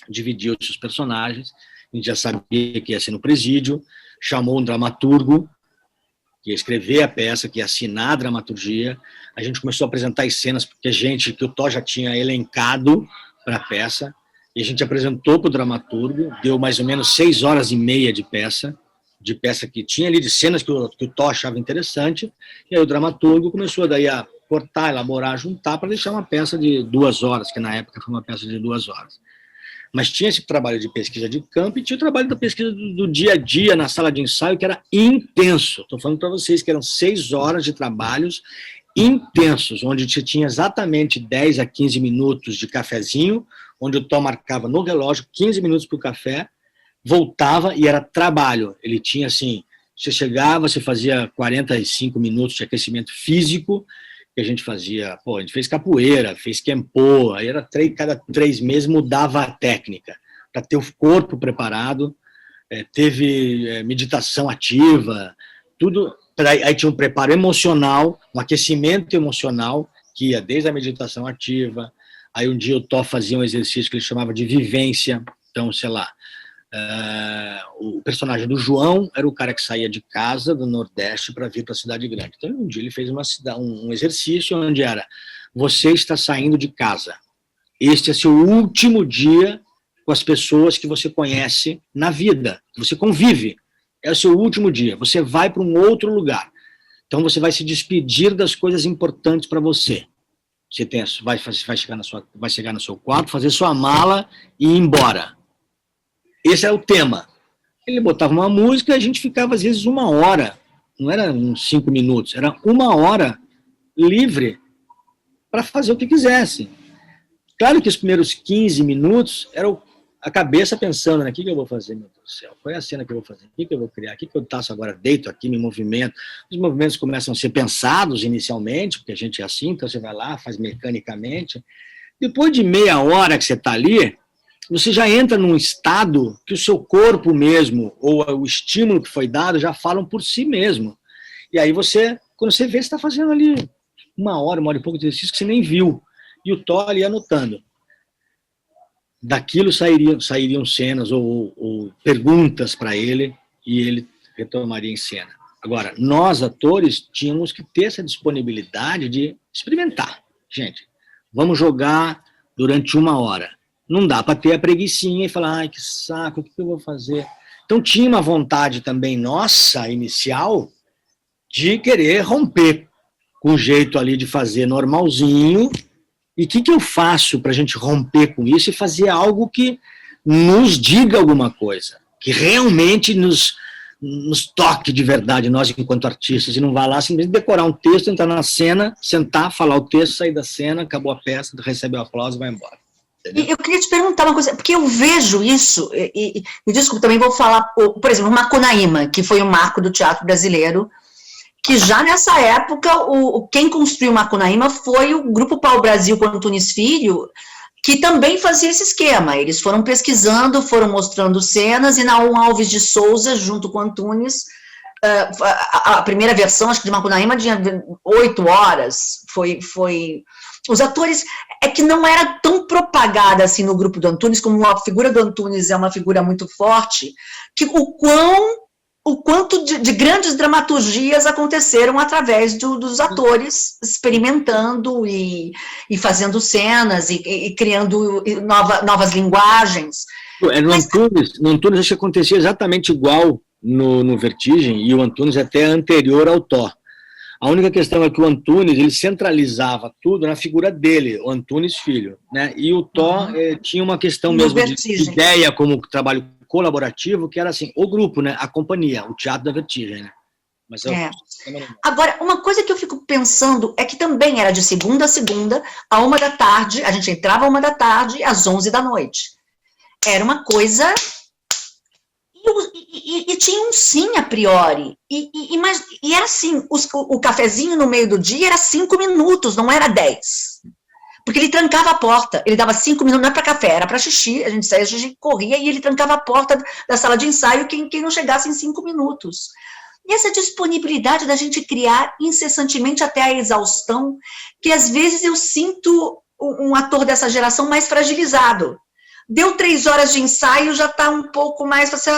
dividiu-se os personagens, a gente já sabia que ia ser no presídio, chamou um dramaturgo, que ia escrever a peça, que ia assinar a dramaturgia, a gente começou a apresentar as cenas, que o Tó já tinha elencado para a peça, e a gente apresentou para o dramaturgo, deu mais ou menos 6 horas e meia de peça que tinha ali, de cenas que o Tó achava interessante, e aí o dramaturgo começou daí a cortar, elaborar, juntar, para deixar uma peça de 2 horas, que na época foi uma peça de 2 horas. Mas tinha esse trabalho de pesquisa de campo e tinha o trabalho da pesquisa do dia a dia na sala de ensaio, que era intenso. Estou falando para vocês que eram 6 horas de trabalhos intensos, onde você tinha exatamente 10 a 15 minutos de cafezinho, onde o Tó marcava no relógio 15 minutos para o café, voltava e era trabalho. Ele tinha assim, você chegava, você fazia 45 minutos de aquecimento físico, que a gente fazia, a gente fez capoeira, fez kempo, aí era cada 3 meses mudava a técnica, para ter o corpo preparado, teve meditação ativa, tudo, aí tinha um preparo emocional, um aquecimento emocional, que ia desde a meditação ativa, aí um dia o Tó fazia um exercício que ele chamava de vivência, então, sei lá, o personagem do João era o cara que saía de casa do Nordeste para vir para a cidade grande. Então, um dia ele fez um exercício onde era: você está saindo de casa. Este é seu último dia com as pessoas que você conhece na vida, que você convive. É o seu último dia. Você vai para um outro lugar. Então, você vai se despedir das coisas importantes para você. Você vai chegar no seu quarto, fazer sua mala e ir embora. Esse era o tema. Ele botava uma música e a gente ficava, às vezes, 1 hora. Não era uns 5 minutos, era 1 hora livre para fazer o que quisesse. Claro que os primeiros 15 minutos era a cabeça pensando, né? O que eu vou fazer, meu Deus do céu? Qual é a cena que eu vou fazer? O que eu vou criar? O que eu taço agora? Deito aqui, me movimento. Os movimentos começam a ser pensados inicialmente, porque a gente é assim, então você vai lá, faz mecanicamente. Depois de meia hora que você está ali, você já entra num estado que o seu corpo mesmo, ou o estímulo que foi dado, já falam por si mesmo. E aí quando você vê, você está fazendo ali 1 hora e pouco de exercício que você nem viu. E o Tó ali anotando. Daquilo sairiam cenas ou perguntas para ele, e ele retomaria em cena. Agora, nós, atores, tínhamos que ter essa disponibilidade de experimentar. Gente, vamos jogar durante 1 hora. Não dá para ter a preguicinha e falar, ai, que saco, o que eu vou fazer? Então tinha uma vontade também nossa, inicial, de querer romper com o jeito ali de fazer normalzinho. E o que eu faço para a gente romper com isso e fazer algo que nos diga alguma coisa, que realmente nos toque de verdade, nós enquanto artistas, e não vá lá simplesmente decorar um texto, entrar na cena, sentar, falar o texto, sair da cena, acabou a peça, recebe o aplauso e vai embora. Eu queria te perguntar uma coisa, porque eu vejo isso, e desculpa, também vou falar, por exemplo, o Macunaíma, que foi um marco do teatro brasileiro, que já nessa época, quem construiu o Macunaíma foi o Grupo Pau Brasil com Antunes Filho, que também fazia esse esquema. Eles foram pesquisando, foram mostrando cenas, e Naum Alves de Souza, junto com Antunes, a primeira versão, acho que de Macunaíma, tinha 8 horas, foi... Os atores, é que não era tão propagada assim no grupo do Antunes, como a figura do Antunes é uma figura muito forte, que o quanto de grandes dramaturgias aconteceram através dos atores experimentando e fazendo cenas e criando novas linguagens. No Antunes, acho que acontecia exatamente igual no Vertigem, e o Antunes até anterior ao Thó. A única questão é que o Antunes, ele centralizava tudo na figura dele, o Antunes Filho, né? E o Thó tinha uma questão mesmo de ideia como trabalho colaborativo, que era assim, o grupo, né? A companhia, o teatro da Vertigem, né? Mas Agora, uma coisa que eu fico pensando é que também era de segunda a segunda, à 13h, a gente entrava à 13h, às 23h. Era uma coisa... E tinha um sim a priori, e era assim, o cafezinho no meio do dia era 5 minutos, não era 10, porque ele trancava a porta, ele dava 5 minutos, não é para café, era para xixi, a gente saía, a gente corria, e ele trancava a porta da sala de ensaio, quem não chegasse em 5 minutos. E essa disponibilidade da gente criar incessantemente até a exaustão, que às vezes eu sinto um ator dessa geração mais fragilizado. Deu 3 horas de ensaio, já está um pouco mais, você,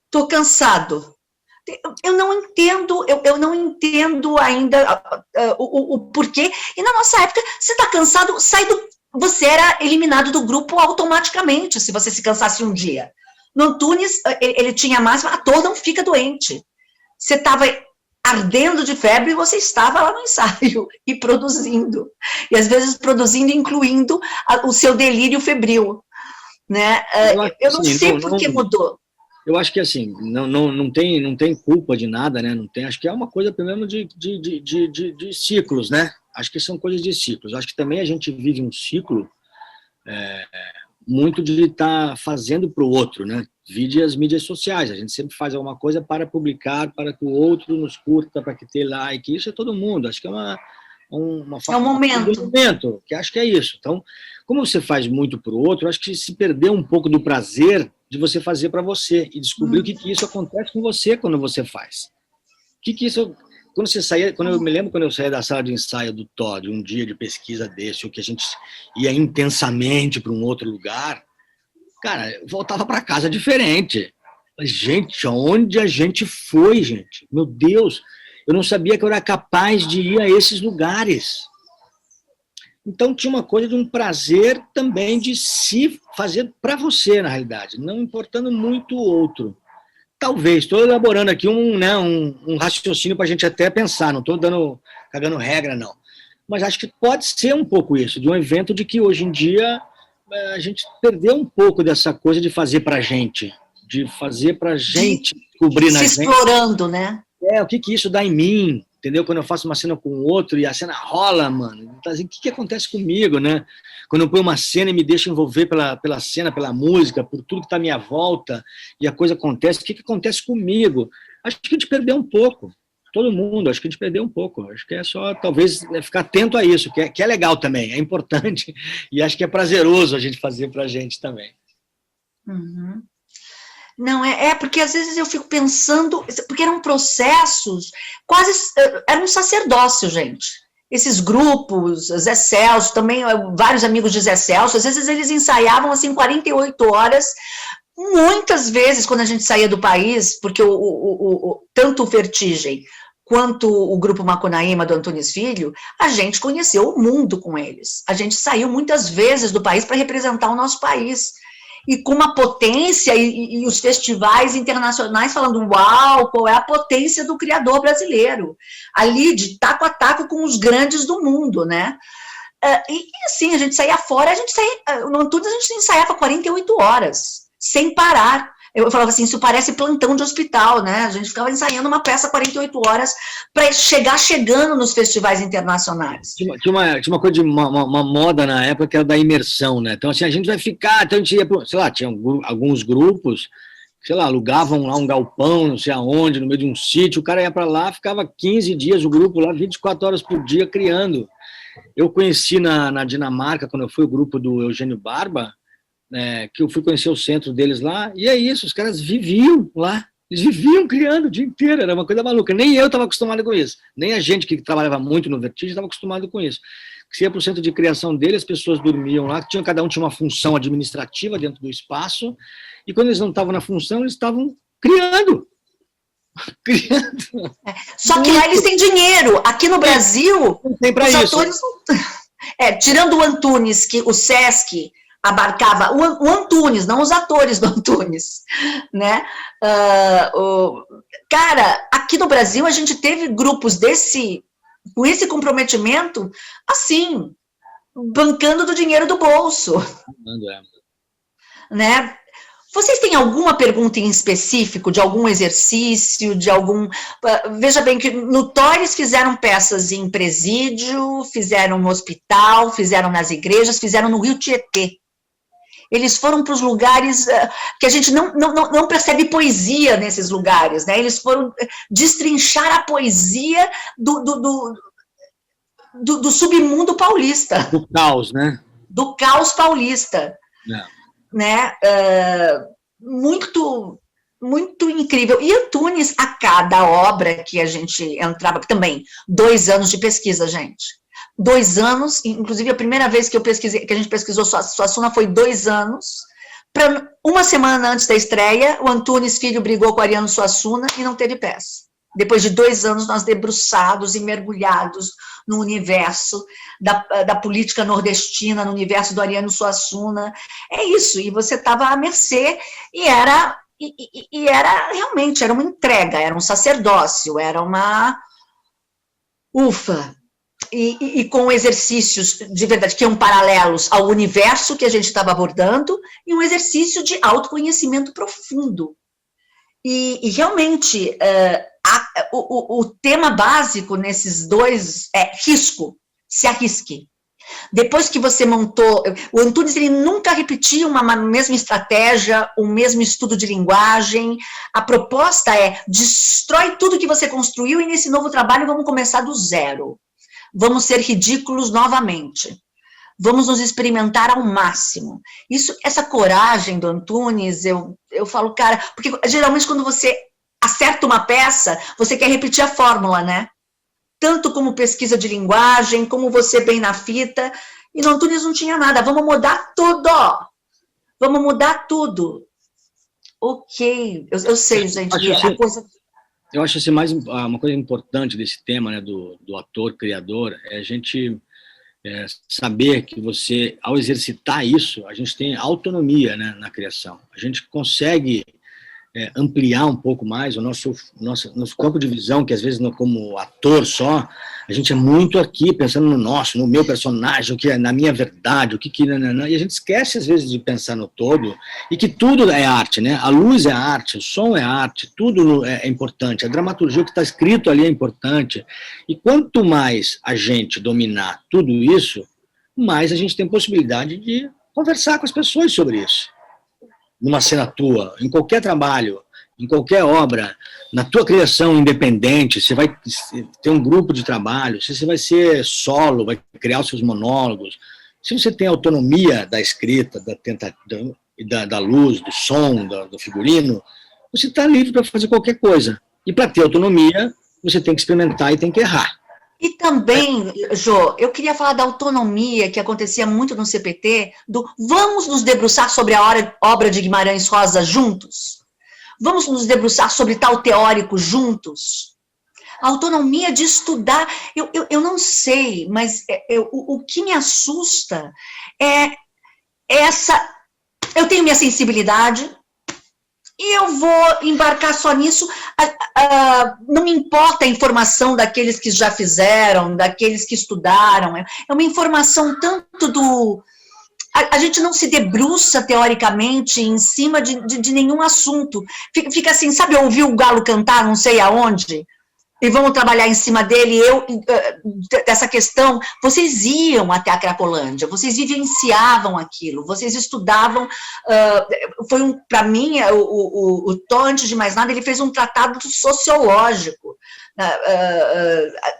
estou cansado. Eu não entendo ainda o porquê. E na nossa época, você está cansado, você era eliminado do grupo automaticamente, se você se cansasse um dia. No Antunes, ele tinha a máxima, ator não fica doente. Você estava ardendo de febre e você estava lá no ensaio e produzindo. E às vezes produzindo, incluindo o seu delírio febril. Né? Eu não sei por que mudou. Eu acho que assim, não tem culpa de nada, né? Não tem, acho que é uma coisa primeiro de ciclos, né? Acho que são coisas de ciclos. Acho que também a gente vive um ciclo muito de estar fazendo para o outro, né? Vide as mídias sociais, a gente sempre faz alguma coisa para publicar, para que o outro nos curta, para que tenha like, isso é todo mundo. Acho que é um momento, que acho que é isso. Então, como você faz muito para o outro, acho que se perdeu um pouco do prazer de você fazer para você e descobrir o que isso acontece com você quando você faz. Quando eu me lembro quando eu saía da sala de ensaio do Thó, de um dia de pesquisa desse, ou que a gente ia intensamente para um outro lugar, cara, eu voltava para casa diferente. Gente, onde a gente foi, gente? Meu Deus, eu não sabia que eu era capaz de ir a esses lugares. Então tinha uma coisa de um prazer também de se fazer para você, na realidade, não importando muito o outro. Talvez, estou elaborando aqui um raciocínio para a gente até pensar, não estou cagando regra, não. Mas acho que pode ser um pouco isso, de um evento de que hoje em dia a gente perdeu um pouco dessa coisa de fazer para a gente, de fazer para a gente descobrir na gente. Se explorando, né? O que isso dá em mim, entendeu? Quando eu faço uma cena com o outro e a cena rola, mano, o que acontece comigo, né? Quando eu ponho uma cena e me deixo envolver pela cena, pela música, por tudo que está à minha volta, e a coisa acontece, o que acontece comigo? Acho que a gente perdeu um pouco, todo mundo, acho que a gente perdeu um pouco, acho que é só, talvez, ficar atento a isso, que é legal também, é importante, e acho que é prazeroso a gente fazer pra gente também. Uhum. Não, porque às vezes eu fico pensando, porque eram processos, era um sacerdócio, gente. Esses grupos, Zé Celso, também vários amigos de Zé Celso, às vezes eles ensaiavam assim 48 horas, muitas vezes quando a gente saía do país, porque tanto o Vertigem quanto o grupo Macunaíma do Antunes Filho, a gente conheceu o mundo com eles. A gente saiu muitas vezes do país para representar o nosso país. E com uma potência, e os festivais internacionais falando, uau, qual é a potência do criador brasileiro, ali de taco a taco com os grandes do mundo, né? E assim, a gente saía fora, no Antunes a gente ensaiava 48 horas, sem parar. Eu falava assim, isso parece plantão de hospital, né? A gente ficava ensaiando uma peça 48 horas para chegando nos festivais internacionais. Tinha uma coisa de uma moda na época que era da imersão, né? Então, assim, a gente vai ficar, então a gente ia, sei lá, tinha alguns grupos, sei lá, alugavam lá um galpão, não sei aonde, no meio de um sítio, o cara ia para lá, ficava 15 dias, o grupo lá, 24 horas por dia criando. Eu conheci na Dinamarca, quando eu fui o grupo do Eugênio Barba, que eu fui conhecer o centro deles lá, e é isso, os caras viviam lá, eles viviam criando o dia inteiro, era uma coisa maluca, nem eu estava acostumado com isso, nem a gente que trabalhava muito no Vertigem estava acostumado com isso. Você ia para o centro de criação dele, as pessoas dormiam lá, cada um tinha uma função administrativa dentro do espaço, e quando eles não estavam na função, eles estavam criando. Só que lá eles têm dinheiro, aqui no Brasil, não tem para os isso. atores... tirando o Antunes, que o Sesc... abarcava o Antunes, não os atores do Antunes, né? Cara, aqui no Brasil a gente teve grupos com esse comprometimento, assim, bancando do dinheiro do bolso, né? Vocês têm alguma pergunta em específico, de algum exercício, de algum... Veja bem que no Torres fizeram peças em presídio, fizeram no hospital, fizeram nas igrejas, fizeram no Rio Tietê. Eles foram para os lugares que a gente não percebe poesia nesses lugares, né? Eles foram destrinchar a poesia do submundo paulista. Do caos, né? Do caos paulista. Né? Muito incrível. E Antunes, a cada obra que a gente entrava, também, 2 anos de pesquisa, gente. 2 anos, inclusive a primeira vez que a gente pesquisou Suassuna foi 2 anos. Uma semana antes da estreia, o Antunes Filho brigou com o Ariano Suassuna e não teve peça. Depois de 2 anos, nós debruçados e mergulhados no universo da política nordestina, no universo do Ariano Suassuna. É isso, e você estava à mercê, e era realmente, era uma entrega, era um sacerdócio, era uma... Ufa! E com exercícios de verdade, que iam paralelos ao universo que a gente estava abordando, e um exercício de autoconhecimento profundo. E realmente, o tema básico nesses 2 é risco, se arrisque. Depois que você montou, o Antunes ele nunca repetia uma mesma estratégia, o mesmo estudo de linguagem, a proposta é, destrói tudo que você construiu e nesse novo trabalho vamos começar do zero. Vamos ser ridículos novamente. Vamos nos experimentar ao máximo. Essa coragem do Antunes, eu falo, cara, porque geralmente quando você acerta uma peça, você quer repetir a fórmula, né? Tanto como pesquisa de linguagem, como você bem na fita, e no Antunes não tinha nada, vamos mudar tudo, vamos mudar tudo. Ok, eu sei, gente, eu acho assim, uma coisa importante desse tema, né, do ator, criador, é a gente saber que você, ao exercitar isso, a gente tem autonomia, né, na criação. A gente consegue ampliar um pouco mais o nosso campo de visão, que às vezes, como ator só, a gente é muito aqui pensando no meu personagem, o que é na minha verdade, e a gente esquece às vezes de pensar no todo, e que tudo é arte, né? A luz é arte, o som é arte, tudo é importante, a dramaturgia, o que está escrito ali é importante, e quanto mais a gente dominar tudo isso, mais a gente tem possibilidade de conversar com as pessoas sobre isso. Numa cena tua, em qualquer trabalho, em qualquer obra, na tua criação independente, você vai ter um grupo de trabalho, se você vai ser solo, vai criar os seus monólogos, se você tem autonomia da escrita, da luz, do som, do figurino, você está livre para fazer qualquer coisa. E para ter autonomia, você tem que experimentar e tem que errar. E também, Jô, eu queria falar da autonomia que acontecia muito no CPT, vamos nos debruçar sobre a obra de Guimarães Rosa juntos? Vamos nos debruçar sobre tal teórico juntos? A autonomia de estudar, eu não sei, mas o que me assusta é eu tenho minha sensibilidade, e eu vou embarcar só nisso, não me importa a informação daqueles que já fizeram, daqueles que estudaram, é uma informação tanto a gente não se debruça teoricamente em cima de nenhum assunto, fica assim, sabe, ouvir o galo cantar não sei aonde, e vamos trabalhar em cima dele, dessa questão, vocês iam até a Cracolândia, vocês vivenciavam aquilo, vocês estudavam, para mim, o Tó, antes de mais nada, ele fez um tratado sociológico,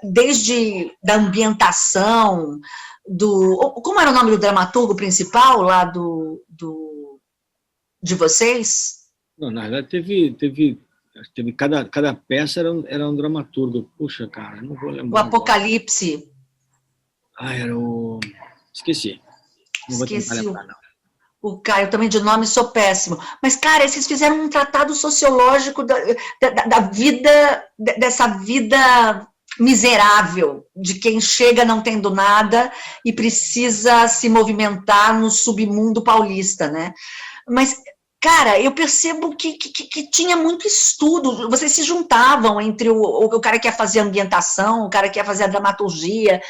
desde da ambientação, como era o nome do dramaturgo principal lá de vocês? Não, na verdade, teve cada peça era um dramaturgo. Puxa, cara, não vou lembrar. O Apocalipse. Era o... Esqueci. Não vou tentar lembrar, não. O Caio, também de nome sou péssimo. Mas, cara, vocês fizeram um tratado sociológico da vida, dessa vida miserável de quem chega não tendo nada e precisa se movimentar no submundo paulista, né? Mas, cara, eu percebo que tinha muito estudo, vocês se juntavam entre o cara que ia fazer a ambientação, o cara que ia fazer a dramaturgia,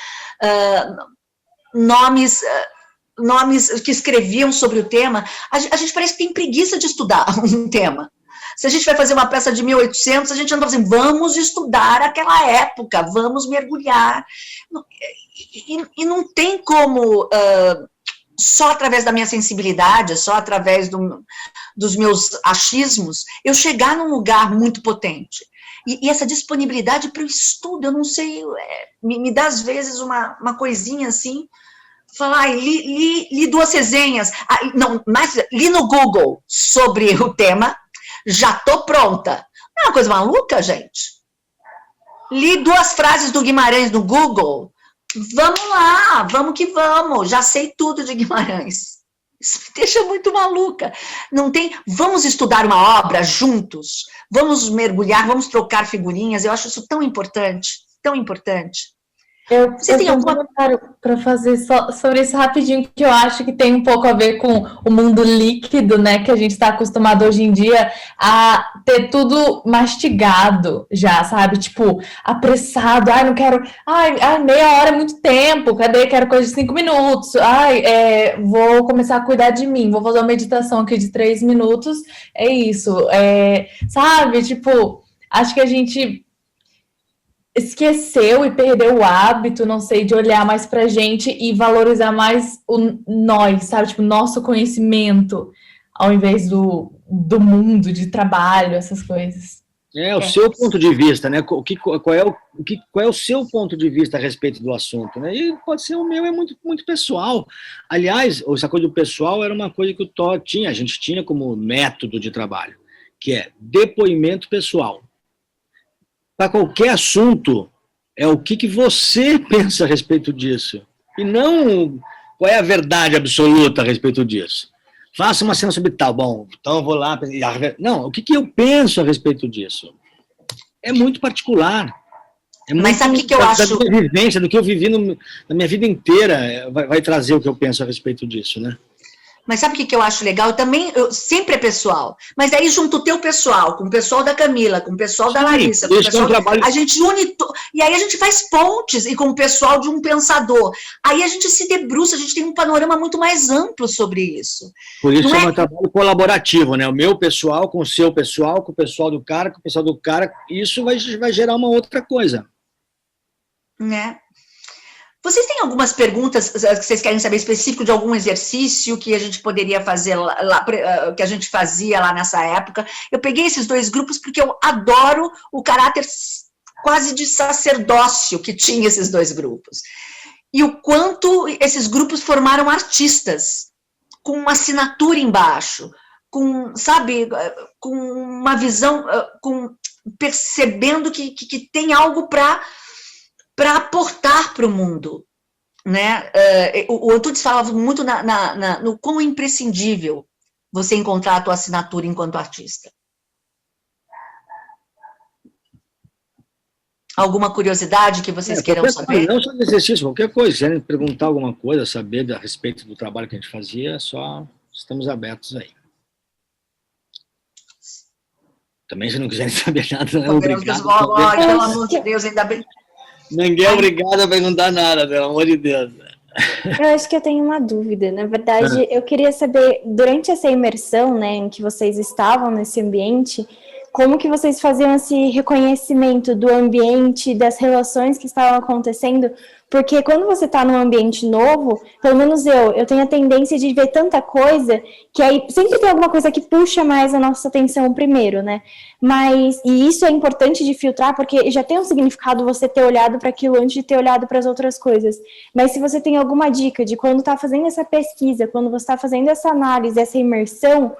nomes que escreviam sobre o tema. A gente parece que tem preguiça de estudar um tema. Se a gente vai fazer uma peça de 1800, a gente anda assim, vamos estudar aquela época, vamos mergulhar. E não tem como, só através da minha sensibilidade, só através dos meus achismos, eu chegar num lugar muito potente. E essa disponibilidade para o estudo, eu não sei, me dá às vezes uma coisinha assim, falar, li 2 resenhas, não, mas li no Google sobre o tema, já tô pronta. Não é uma coisa maluca, gente? Li 2 frases do Guimarães no Google, vamos lá, vamos que vamos, já sei tudo de Guimarães. Isso me deixa muito maluca. Não tem, vamos estudar uma obra juntos, vamos mergulhar, vamos trocar figurinhas, eu acho isso tão importante, tão importante. Eu tenho um comentário para fazer só sobre isso rapidinho, que eu acho que tem um pouco a ver com o mundo líquido, né? Que a gente está acostumado hoje em dia a ter tudo mastigado já, sabe? Tipo, apressado. Ai, não quero. Ai, meia hora é muito tempo. Cadê? Quero coisa de 5 minutos. Ai, vou começar a cuidar de mim. Vou fazer uma meditação aqui de 3 minutos. É isso. Sabe? Tipo, acho que a gente esqueceu e perdeu o hábito, não sei, de olhar mais pra gente e valorizar mais o nós, sabe? Tipo, nosso conhecimento, ao invés do mundo, de trabalho, essas coisas. O seu ponto de vista, né? Qual é o seu ponto de vista a respeito do assunto, né? E pode ser o meu, é muito, muito pessoal. Aliás, essa coisa do pessoal era uma coisa que o Thor tinha, a gente tinha como método de trabalho, que é depoimento pessoal. Para qualquer assunto, é o que você pensa a respeito disso. E não qual é a verdade absoluta a respeito disso. Faça uma cena sobre tal, bom, então eu vou lá... Não, o que eu penso a respeito disso? É muito particular. Mas sabe o que eu acho? Da minha vivência, do que eu vivi na minha vida inteira, vai trazer o que eu penso a respeito disso, né? Mas sabe o que eu acho legal? Sempre é pessoal. Mas aí junto o teu pessoal, com o pessoal da Camila, com o pessoal da Larissa, com o pessoal, a gente une, e aí a gente faz pontes e com o pessoal de um pensador. Aí a gente se debruça, a gente tem um panorama muito mais amplo sobre isso. Por isso é um trabalho colaborativo, né? O meu pessoal com o seu pessoal, com o pessoal do cara, com o pessoal do cara, isso vai gerar uma outra coisa. Né? Vocês têm algumas perguntas que vocês querem saber específico de algum exercício que a gente poderia fazer lá, que a gente fazia lá nessa época? Eu peguei esses 2 grupos porque eu adoro o caráter quase de sacerdócio que tinha esses 2 grupos. E o quanto esses grupos formaram artistas, com uma assinatura embaixo, com, sabe, com uma visão, percebendo que tem algo para aportar para o mundo, né? O Antunes falava muito no quão imprescindível você encontrar a tua assinatura enquanto artista. Alguma curiosidade que vocês queiram saber? Não só de exercício, qualquer coisa. Se querem perguntar alguma coisa, saber a respeito do trabalho que a gente fazia, só estamos abertos aí. Também, se não quiserem saber nada, não é obrigado. Pelo amor de Deus, ainda bem. Ninguém é obrigado a perguntar nada, pelo amor de Deus. Eu acho que eu tenho uma dúvida. Na verdade, eu queria saber, durante essa imersão, né, em que vocês estavam nesse ambiente, como que vocês faziam esse reconhecimento do ambiente, das relações que estavam acontecendo? Porque quando você está num ambiente novo, pelo menos eu tenho a tendência de ver tanta coisa, que aí sempre tem alguma coisa que puxa mais a nossa atenção primeiro, né? E isso é importante de filtrar, porque já tem um significado você ter olhado para aquilo antes de ter olhado para as outras coisas. Mas se você tem alguma dica de quando está fazendo essa pesquisa, quando você está fazendo essa análise, essa imersão,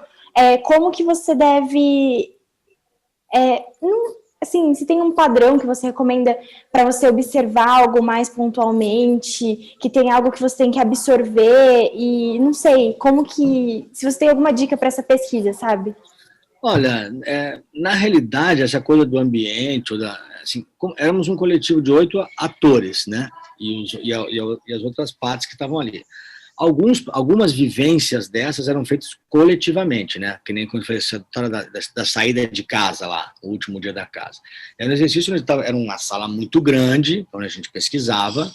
como que você deve... assim, se tem um padrão que você recomenda para você observar algo mais pontualmente, que tem algo que você tem que absorver, e não sei, se você tem alguma dica para essa pesquisa, sabe? Olha, na realidade, essa coisa do ambiente, assim, éramos um coletivo de 8 atores, né? E as outras partes que estavam ali. Algumas vivências dessas eram feitas coletivamente, né? Que nem quando foi a história da saída de casa lá, o último dia da casa. Era um exercício, era uma sala muito grande, onde a gente pesquisava,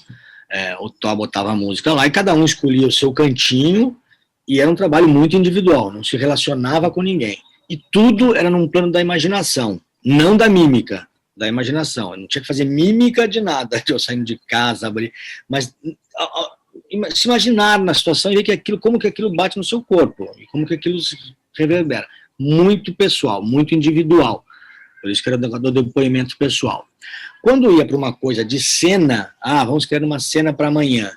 o Tó botava a música lá e cada um escolhia o seu cantinho, e era um trabalho muito individual, não se relacionava com ninguém. E tudo era num plano da imaginação, não da mímica, da imaginação. Eu não tinha que fazer mímica de nada, de eu saindo de casa, abrir, mas se imaginar na situação e ver como que aquilo bate no seu corpo, e como que aquilo se reverbera. Muito pessoal, muito individual. Por isso que era do depoimento pessoal. Quando ia para uma coisa de cena, vamos criar uma cena para amanhã,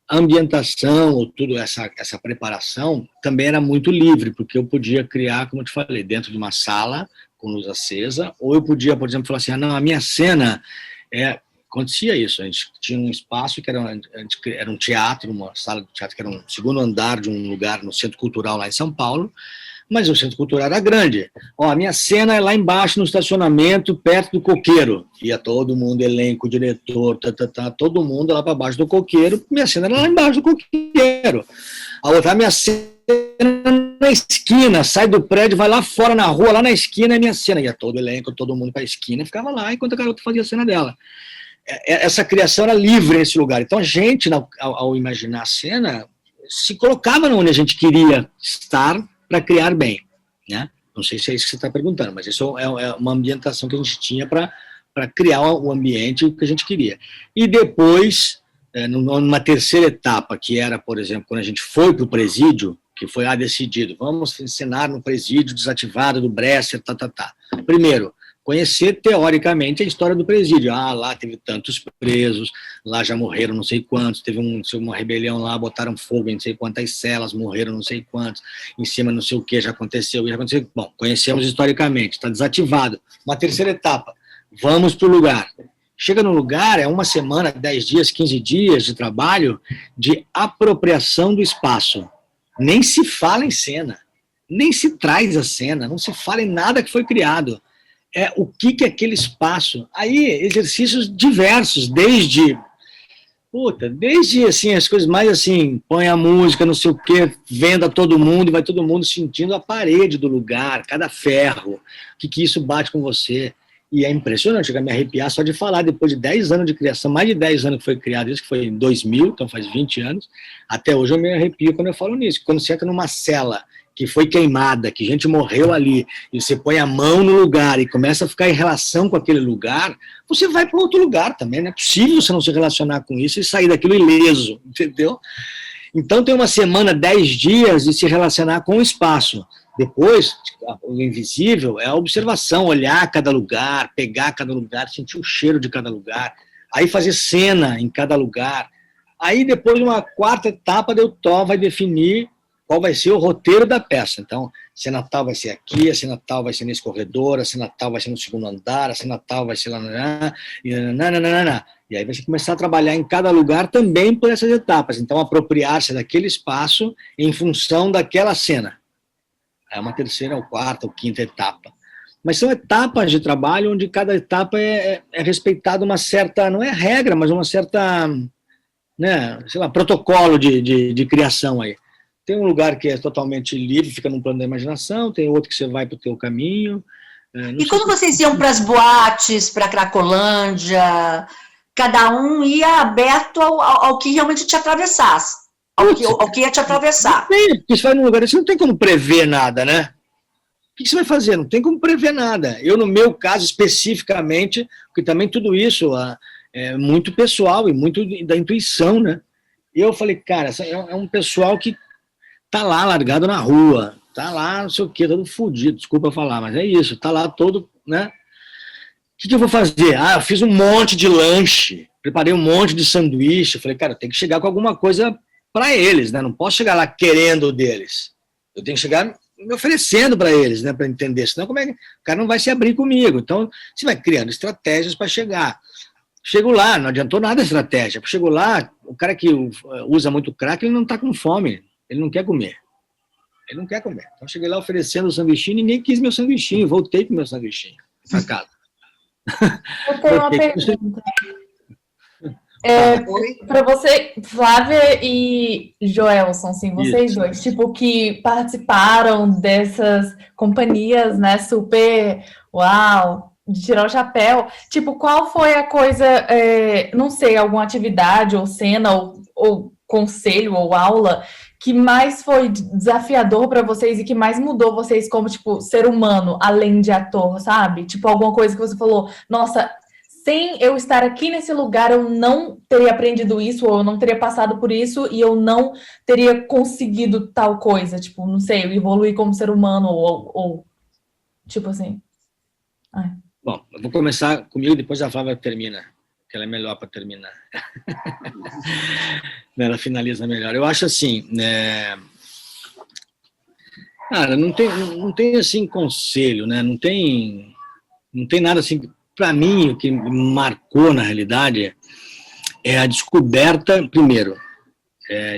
a ambientação, ou tudo essa preparação, também era muito livre, porque eu podia criar, como eu te falei, dentro de uma sala, com luz acesa, ou eu podia, por exemplo, falar assim, não, a minha cena acontecia isso, a gente tinha um espaço que era um teatro, uma sala de teatro que era um segundo andar de um lugar no Centro Cultural lá em São Paulo, mas o Centro Cultural era grande. A minha cena é lá embaixo no estacionamento, perto do coqueiro. Ia todo mundo, elenco, diretor, todo mundo lá para baixo do coqueiro. Minha cena era lá embaixo do coqueiro. A outra, minha cena na esquina, sai do prédio, vai lá fora na rua, lá na esquina é minha cena. Ia todo elenco, todo mundo para a esquina, ficava lá enquanto a garota fazia a cena dela. Essa criação era livre nesse lugar. Então a gente, ao imaginar a cena, se colocava onde a gente queria estar para criar bem, né? Não sei se é isso que você está perguntando, mas isso é uma ambientação que a gente tinha para criar o ambiente que a gente queria. E depois, numa terceira etapa, que era, por exemplo, quando a gente foi para o presídio, que foi decidido, vamos ensinar no presídio desativado do Bresser, Primeiro, conhecer teoricamente a história do presídio. Lá teve tantos presos, lá já morreram não sei quantos, teve uma rebelião lá, botaram fogo em não sei quantas celas, morreram não sei quantos, em cima não sei o que, já aconteceu. Bom, conhecemos historicamente, está desativado. Uma terceira etapa, vamos para o lugar. Chega no lugar, é uma semana, 10 dias, 15 dias de trabalho de apropriação do espaço. Nem se fala em cena, nem se traz a cena, não se fala em nada que foi criado. O que é aquele espaço. Aí, exercícios diversos, desde assim, as coisas mais assim, põe a música, não sei o quê, venda todo mundo, e vai todo mundo sentindo a parede do lugar, cada ferro, o que isso bate com você. E é impressionante, chega a me arrepiar só de falar, depois de 10 anos de criação, mais de 10 anos que foi criado isso, que foi em 2000, então faz 20 anos, até hoje eu me arrepio quando eu falo nisso. Quando você entra numa cela que foi queimada, que gente morreu ali, e você põe a mão no lugar e começa a ficar em relação com aquele lugar, você vai para outro lugar também, não é possível você não se relacionar com isso e sair daquilo ileso, entendeu? Então tem uma semana, 10 dias de se relacionar com o espaço. Depois, o invisível é a observação, olhar cada lugar, pegar cada lugar, sentir o cheiro de cada lugar, aí fazer cena em cada lugar. Aí depois, uma quarta etapa, o Tó vai definir qual vai ser o roteiro da peça. Então, a cena tal vai ser aqui, a cena tal vai ser nesse corredor, a cena tal vai ser no segundo andar, a cena tal vai ser lá, e aí vai começar a trabalhar em cada lugar também por essas etapas. Então, apropriar-se daquele espaço em função daquela cena. É uma terceira, ou quarta, ou quinta etapa. Mas são etapas de trabalho onde cada etapa é respeitada uma certa, não é regra, mas uma certa, né, sei lá, protocolo de criação aí. Tem um lugar que é totalmente livre, fica no plano da imaginação, tem outro que você vai para o teu caminho. E quando vocês iam para as boates, para a Cracolândia, cada um ia aberto ao que realmente te atravessasse, ao que ia te atravessar. Porque você vai num lugar, você não tem como prever nada, né? O que você vai fazer? Não tem como prever nada. Eu, no meu caso, especificamente, porque também tudo isso é muito pessoal e muito da intuição, né? E eu falei, cara, é um pessoal que tá lá largado na rua, tá lá, não sei o quê, todo fudido, desculpa falar, mas é isso, tá lá todo, né? O que eu vou fazer? Eu fiz um monte de lanche, preparei um monte de sanduíche, falei, cara, eu tenho que chegar com alguma coisa para eles, né? Não posso chegar lá querendo deles. Eu tenho que chegar me oferecendo para eles, né? Para entender, senão como é que o cara não vai se abrir comigo? Então, você vai criando estratégias para chegar. Chego lá, não adiantou nada a estratégia. Chego lá, o cara que usa muito crack, ele não está com fome. Ele não quer comer. Ele não quer comer. Então, eu cheguei lá oferecendo o sanduichinho, ninguém quis meu sanduichinho, voltei com meu sanduichinho pra casa. Eu tenho uma pergunta. Para você, Flávia e Joelson, assim, vocês dois, tipo, que participaram dessas companhias, né, super, uau, de tirar o chapéu, tipo, qual foi a coisa, não sei, alguma atividade ou cena ou conselho ou aula que mais foi desafiador para vocês e que mais mudou vocês como, tipo, ser humano, além de ator, sabe? Tipo, alguma coisa que você falou, nossa, sem eu estar aqui nesse lugar, eu não teria aprendido isso, ou eu não teria passado por isso, e eu não teria conseguido tal coisa, tipo, não sei, evoluir como ser humano, ou tipo assim. Ai. Bom, eu vou começar comigo, depois a Flávia termina, que ela é melhor para terminar. Ela finaliza melhor. Eu acho assim, né? Cara, não tem assim conselho, né? Não tem nada assim. Para mim, o que me marcou na realidade é a descoberta, primeiro,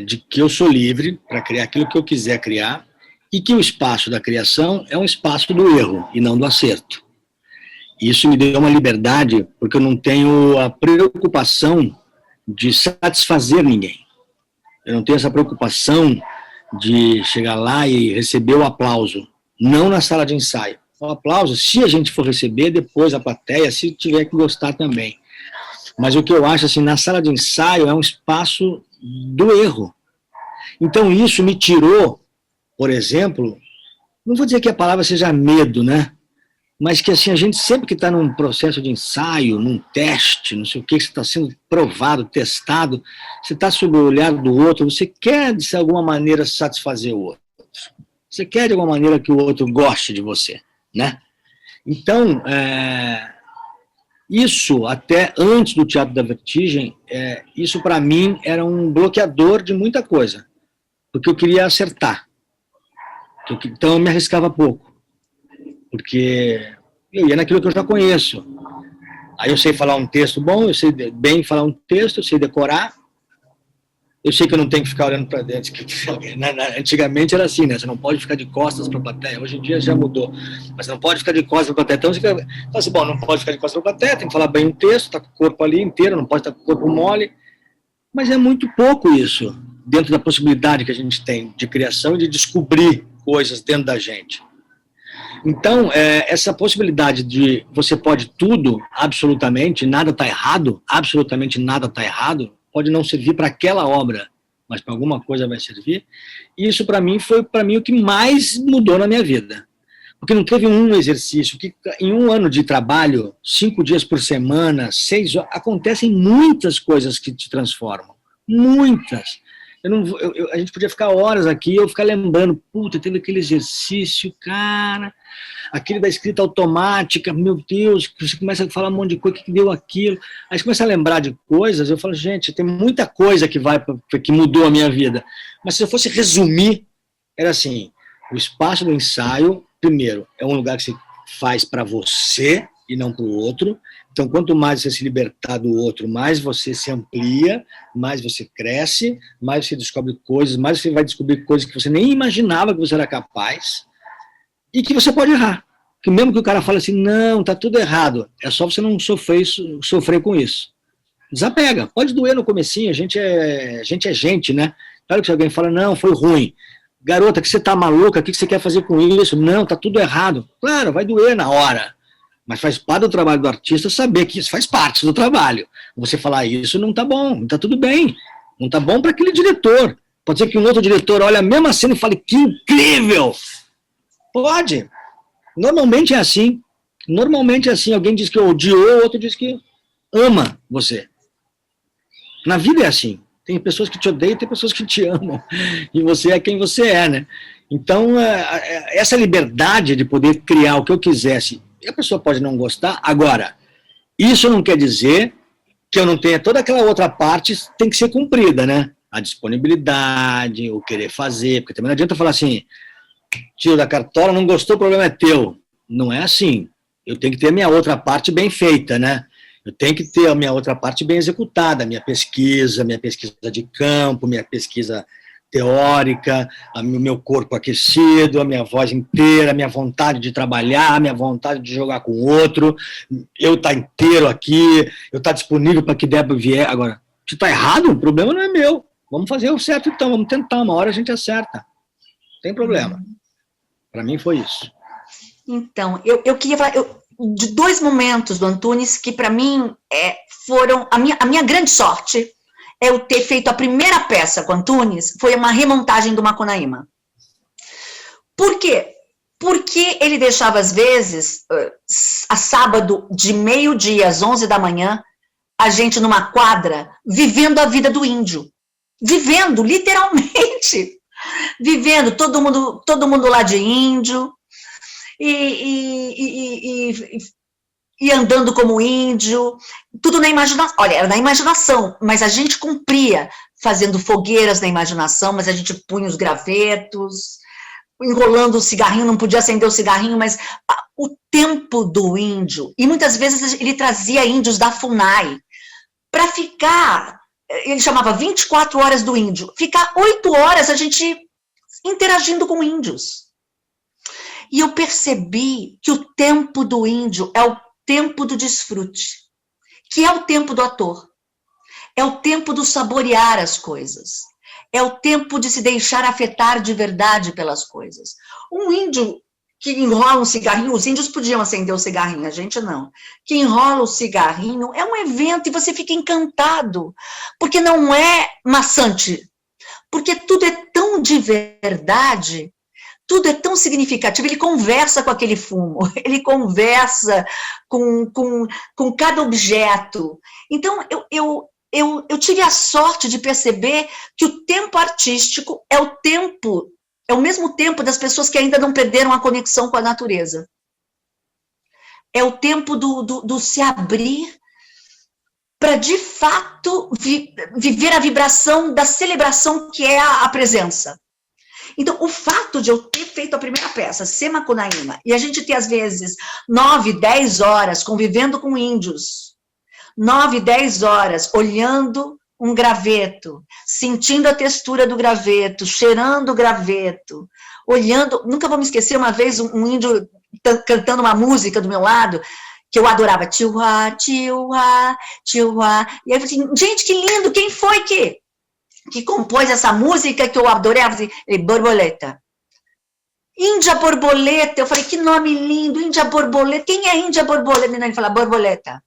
de que eu sou livre para criar aquilo que eu quiser criar e que o espaço da criação é um espaço do erro e não do acerto. Isso me deu uma liberdade, porque eu não tenho a preocupação de satisfazer ninguém. Eu não tenho essa preocupação de chegar lá e receber o aplauso, não na sala de ensaio. O aplauso, se a gente for receber, depois a plateia, se tiver que gostar também. Mas o que eu acho, assim, na sala de ensaio é um espaço do erro. Então isso me tirou, por exemplo, não vou dizer que a palavra seja medo, né? Mas que assim, a gente sempre que está num processo de ensaio, num teste, não sei o que está sendo provado, testado, você está sob o olhar do outro, você quer, de alguma maneira, satisfazer o outro. Você quer, de alguma maneira, que o outro goste de você, né? Então, isso, até antes do Teatro da Vertigem, isso para mim era um bloqueador de muita coisa, porque eu queria acertar. Então eu me arriscava pouco. Porque eu ia naquilo que eu já conheço. Aí eu sei falar um texto bom, eu sei bem falar um texto, eu sei decorar, eu sei que eu não tenho que ficar olhando para dentro. Antigamente era assim, né? Você não pode ficar de costas para a plateia. Hoje em dia já mudou. Mas não pode ficar de costas para a plateia. Então você fala assim, bom, não pode ficar de costas para a plateia, tem que falar bem o texto, tá com o corpo ali inteiro, não pode estar com o corpo mole. Mas é muito pouco isso, dentro da possibilidade que a gente tem de criação e de descobrir coisas dentro da gente. Então, essa possibilidade de você pode tudo, absolutamente, nada está errado, absolutamente nada está errado, pode não servir para aquela obra, mas para alguma coisa vai servir. E isso, para mim, foi o que mais mudou na minha vida. Porque não teve um exercício, que em um ano de trabalho, 5 dias por semana, 6 horas, acontecem muitas coisas que te transformam. Muitas. A gente podia ficar horas aqui, eu ficar lembrando, puta, teve aquele exercício, cara, aquele da escrita automática, meu Deus, você começa a falar um monte de coisa, o que deu aquilo, aí você começa a lembrar de coisas, eu falo, gente, tem muita coisa que mudou a minha vida, mas se eu fosse resumir, era assim, o espaço do ensaio, primeiro, é um lugar que você faz para você e não para o outro. Então, quanto mais você se libertar do outro, mais você se amplia, mais você cresce, mais você descobre coisas, mais você vai descobrir coisas que você nem imaginava que você era capaz e que você pode errar. Que mesmo que o cara fale assim, não, tá tudo errado, é só você não sofrer com isso. Desapega, pode doer no comecinho, a gente é gente, né? Claro que se alguém fala, não, foi ruim. Garota, que você tá maluca, o que você quer fazer com isso? Não, tá tudo errado. Claro, vai doer na hora. Mas faz parte do trabalho do artista saber que isso faz parte do trabalho. Você falar isso não tá bom, não tá tudo bem. Não tá bom para aquele diretor. Pode ser que um outro diretor olhe a mesma cena e fale, que incrível! Pode. Normalmente é assim. Normalmente é assim. Alguém diz que odiou, o outro diz que ama você. Na vida é assim. Tem pessoas que te odeiam, tem pessoas que te amam. E você é quem você é, né? Então, essa liberdade de poder criar o que eu quisesse, e a pessoa pode não gostar. Agora, isso não quer dizer que eu não tenha toda aquela outra parte, tem que ser cumprida, né? A disponibilidade, o querer fazer, porque também não adianta falar assim, tiro da cartola, não gostou, o problema é teu. Não é assim. Eu tenho que ter a minha outra parte bem feita, né? Eu tenho que ter a minha outra parte bem executada, minha pesquisa de campo, minha pesquisa teórica, o meu corpo aquecido, a minha voz inteira, a minha vontade de trabalhar, a minha vontade de jogar com o outro, eu estar inteiro aqui, eu estar disponível para que Débora vier. Agora, se está errado, o problema não é meu. Vamos fazer o certo então, vamos tentar, uma hora a gente acerta. Não tem problema. Para mim foi isso. Então, eu queria falar de 2 momentos do Antunes que para mim foram a minha grande sorte. Eu ter feito a primeira peça com Antunes, foi uma remontagem do Macunaíma. Por quê? Porque ele deixava, às vezes, a sábado, de meio-dia às 11 da manhã, a gente numa quadra, vivendo a vida do índio. Vivendo, literalmente. Vivendo, todo mundo lá de índio, e andando como índio, tudo na imaginação. Olha, era na imaginação, mas a gente cumpria fazendo fogueiras na imaginação, mas a gente punha os gravetos, enrolando o cigarrinho, não podia acender o cigarrinho, mas o tempo do índio, e muitas vezes ele trazia índios da FUNAI, para ficar, ele chamava 24 horas do índio, ficar 8 horas a gente interagindo com índios. E eu percebi que o tempo do índio é o tempo do desfrute, que é o tempo do ator, é o tempo do saborear as coisas, é o tempo de se deixar afetar de verdade pelas coisas. Um índio que enrola um cigarrinho, os índios podiam acender o cigarrinho, a gente não, que enrola o cigarrinho, é um evento e você fica encantado, porque não é maçante, porque tudo é tão de verdade, tudo é tão significativo, ele conversa com aquele fumo, ele conversa com cada objeto. Então, eu tive a sorte de perceber que o tempo artístico é o mesmo tempo das pessoas que ainda não perderam a conexão com a natureza. É o tempo do se abrir para, de fato, viver a vibração da celebração que é a presença. Então, o fato de eu ter feito a primeira peça, ser Macunaíma, e a gente ter, às vezes, 9, 10 horas convivendo com índios, 9, 10 horas olhando um graveto, sentindo a textura do graveto, cheirando o graveto, olhando... Nunca vou me esquecer, uma vez, um índio cantando uma música do meu lado, que eu adorava, tiuá, tiuá, tiuá, e aí eu falei assim, gente, que lindo, quem foi que compôs essa música que eu adorava, Borboleta. Índia Borboleta, eu falei, que nome lindo, Índia Borboleta, quem é Índia Borboleta? Ele falou, Borboleta.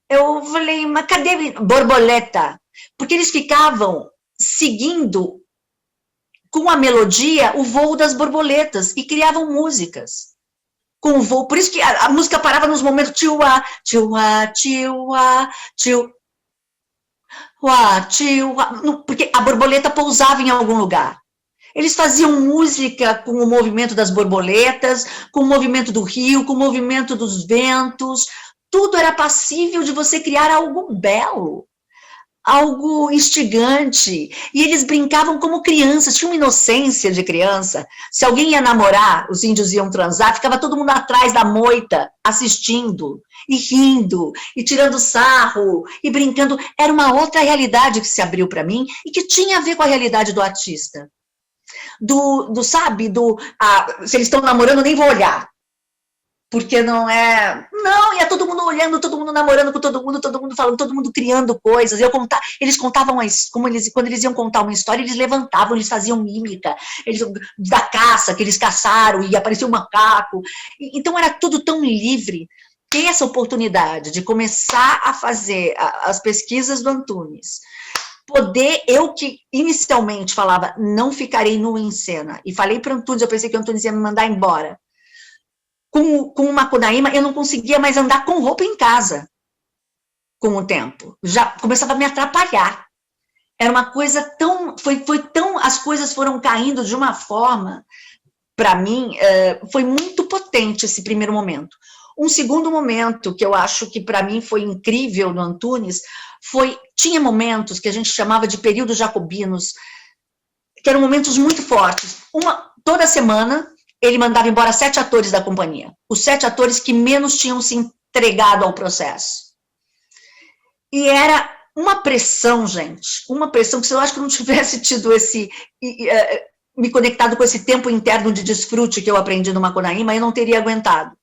Eu falei, mas cadê Borboleta? Porque eles ficavam seguindo com a melodia o voo das borboletas e criavam músicas com o voo, por isso que a música parava nos momentos tiuá, tiuá, tiuá, tiuá, porque a borboleta pousava em algum lugar. Eles faziam música com o movimento das borboletas, com o movimento do rio, com o movimento dos ventos, tudo era passível de você criar algo belo, algo instigante, e eles brincavam como crianças, tinha uma inocência de criança. Se alguém ia namorar, os índios iam transar, ficava todo mundo atrás da moita, assistindo, e rindo, e tirando sarro, e brincando. Era uma outra realidade que se abriu para mim, e que tinha a ver com a realidade do artista. Se eles estão namorando, nem vou olhar. Porque não é... Não, ia todo mundo olhando, todo mundo namorando com todo mundo falando, todo mundo criando coisas. Eles contavam, quando eles iam contar uma história, eles levantavam, eles faziam mímica, da caça, que eles caçaram, e aparecia um macaco. Então, era tudo tão livre. Ter essa oportunidade de começar a fazer as pesquisas do Antunes, eu que inicialmente falava, não ficarei nua em cena, e falei para o Antunes, eu pensei que o Antunes ia me mandar embora. Com o Macunaíma, eu não conseguia mais andar com roupa em casa, com o tempo. Já começava a me atrapalhar. Era uma coisa tão... as coisas foram caindo de uma forma, para mim, foi muito potente esse primeiro momento. Um segundo momento, que eu acho que para mim foi incrível no Antunes, tinha momentos que a gente chamava de períodos jacobinos, que eram momentos muito fortes. Toda semana, ele mandava embora 7 atores da companhia, os 7 atores que menos tinham se entregado ao processo. E era uma pressão, gente, uma pressão que se eu acho que eu não tivesse tido me conectado com esse tempo interno de desfrute que eu aprendi no Macunaíma, eu não teria aguentado.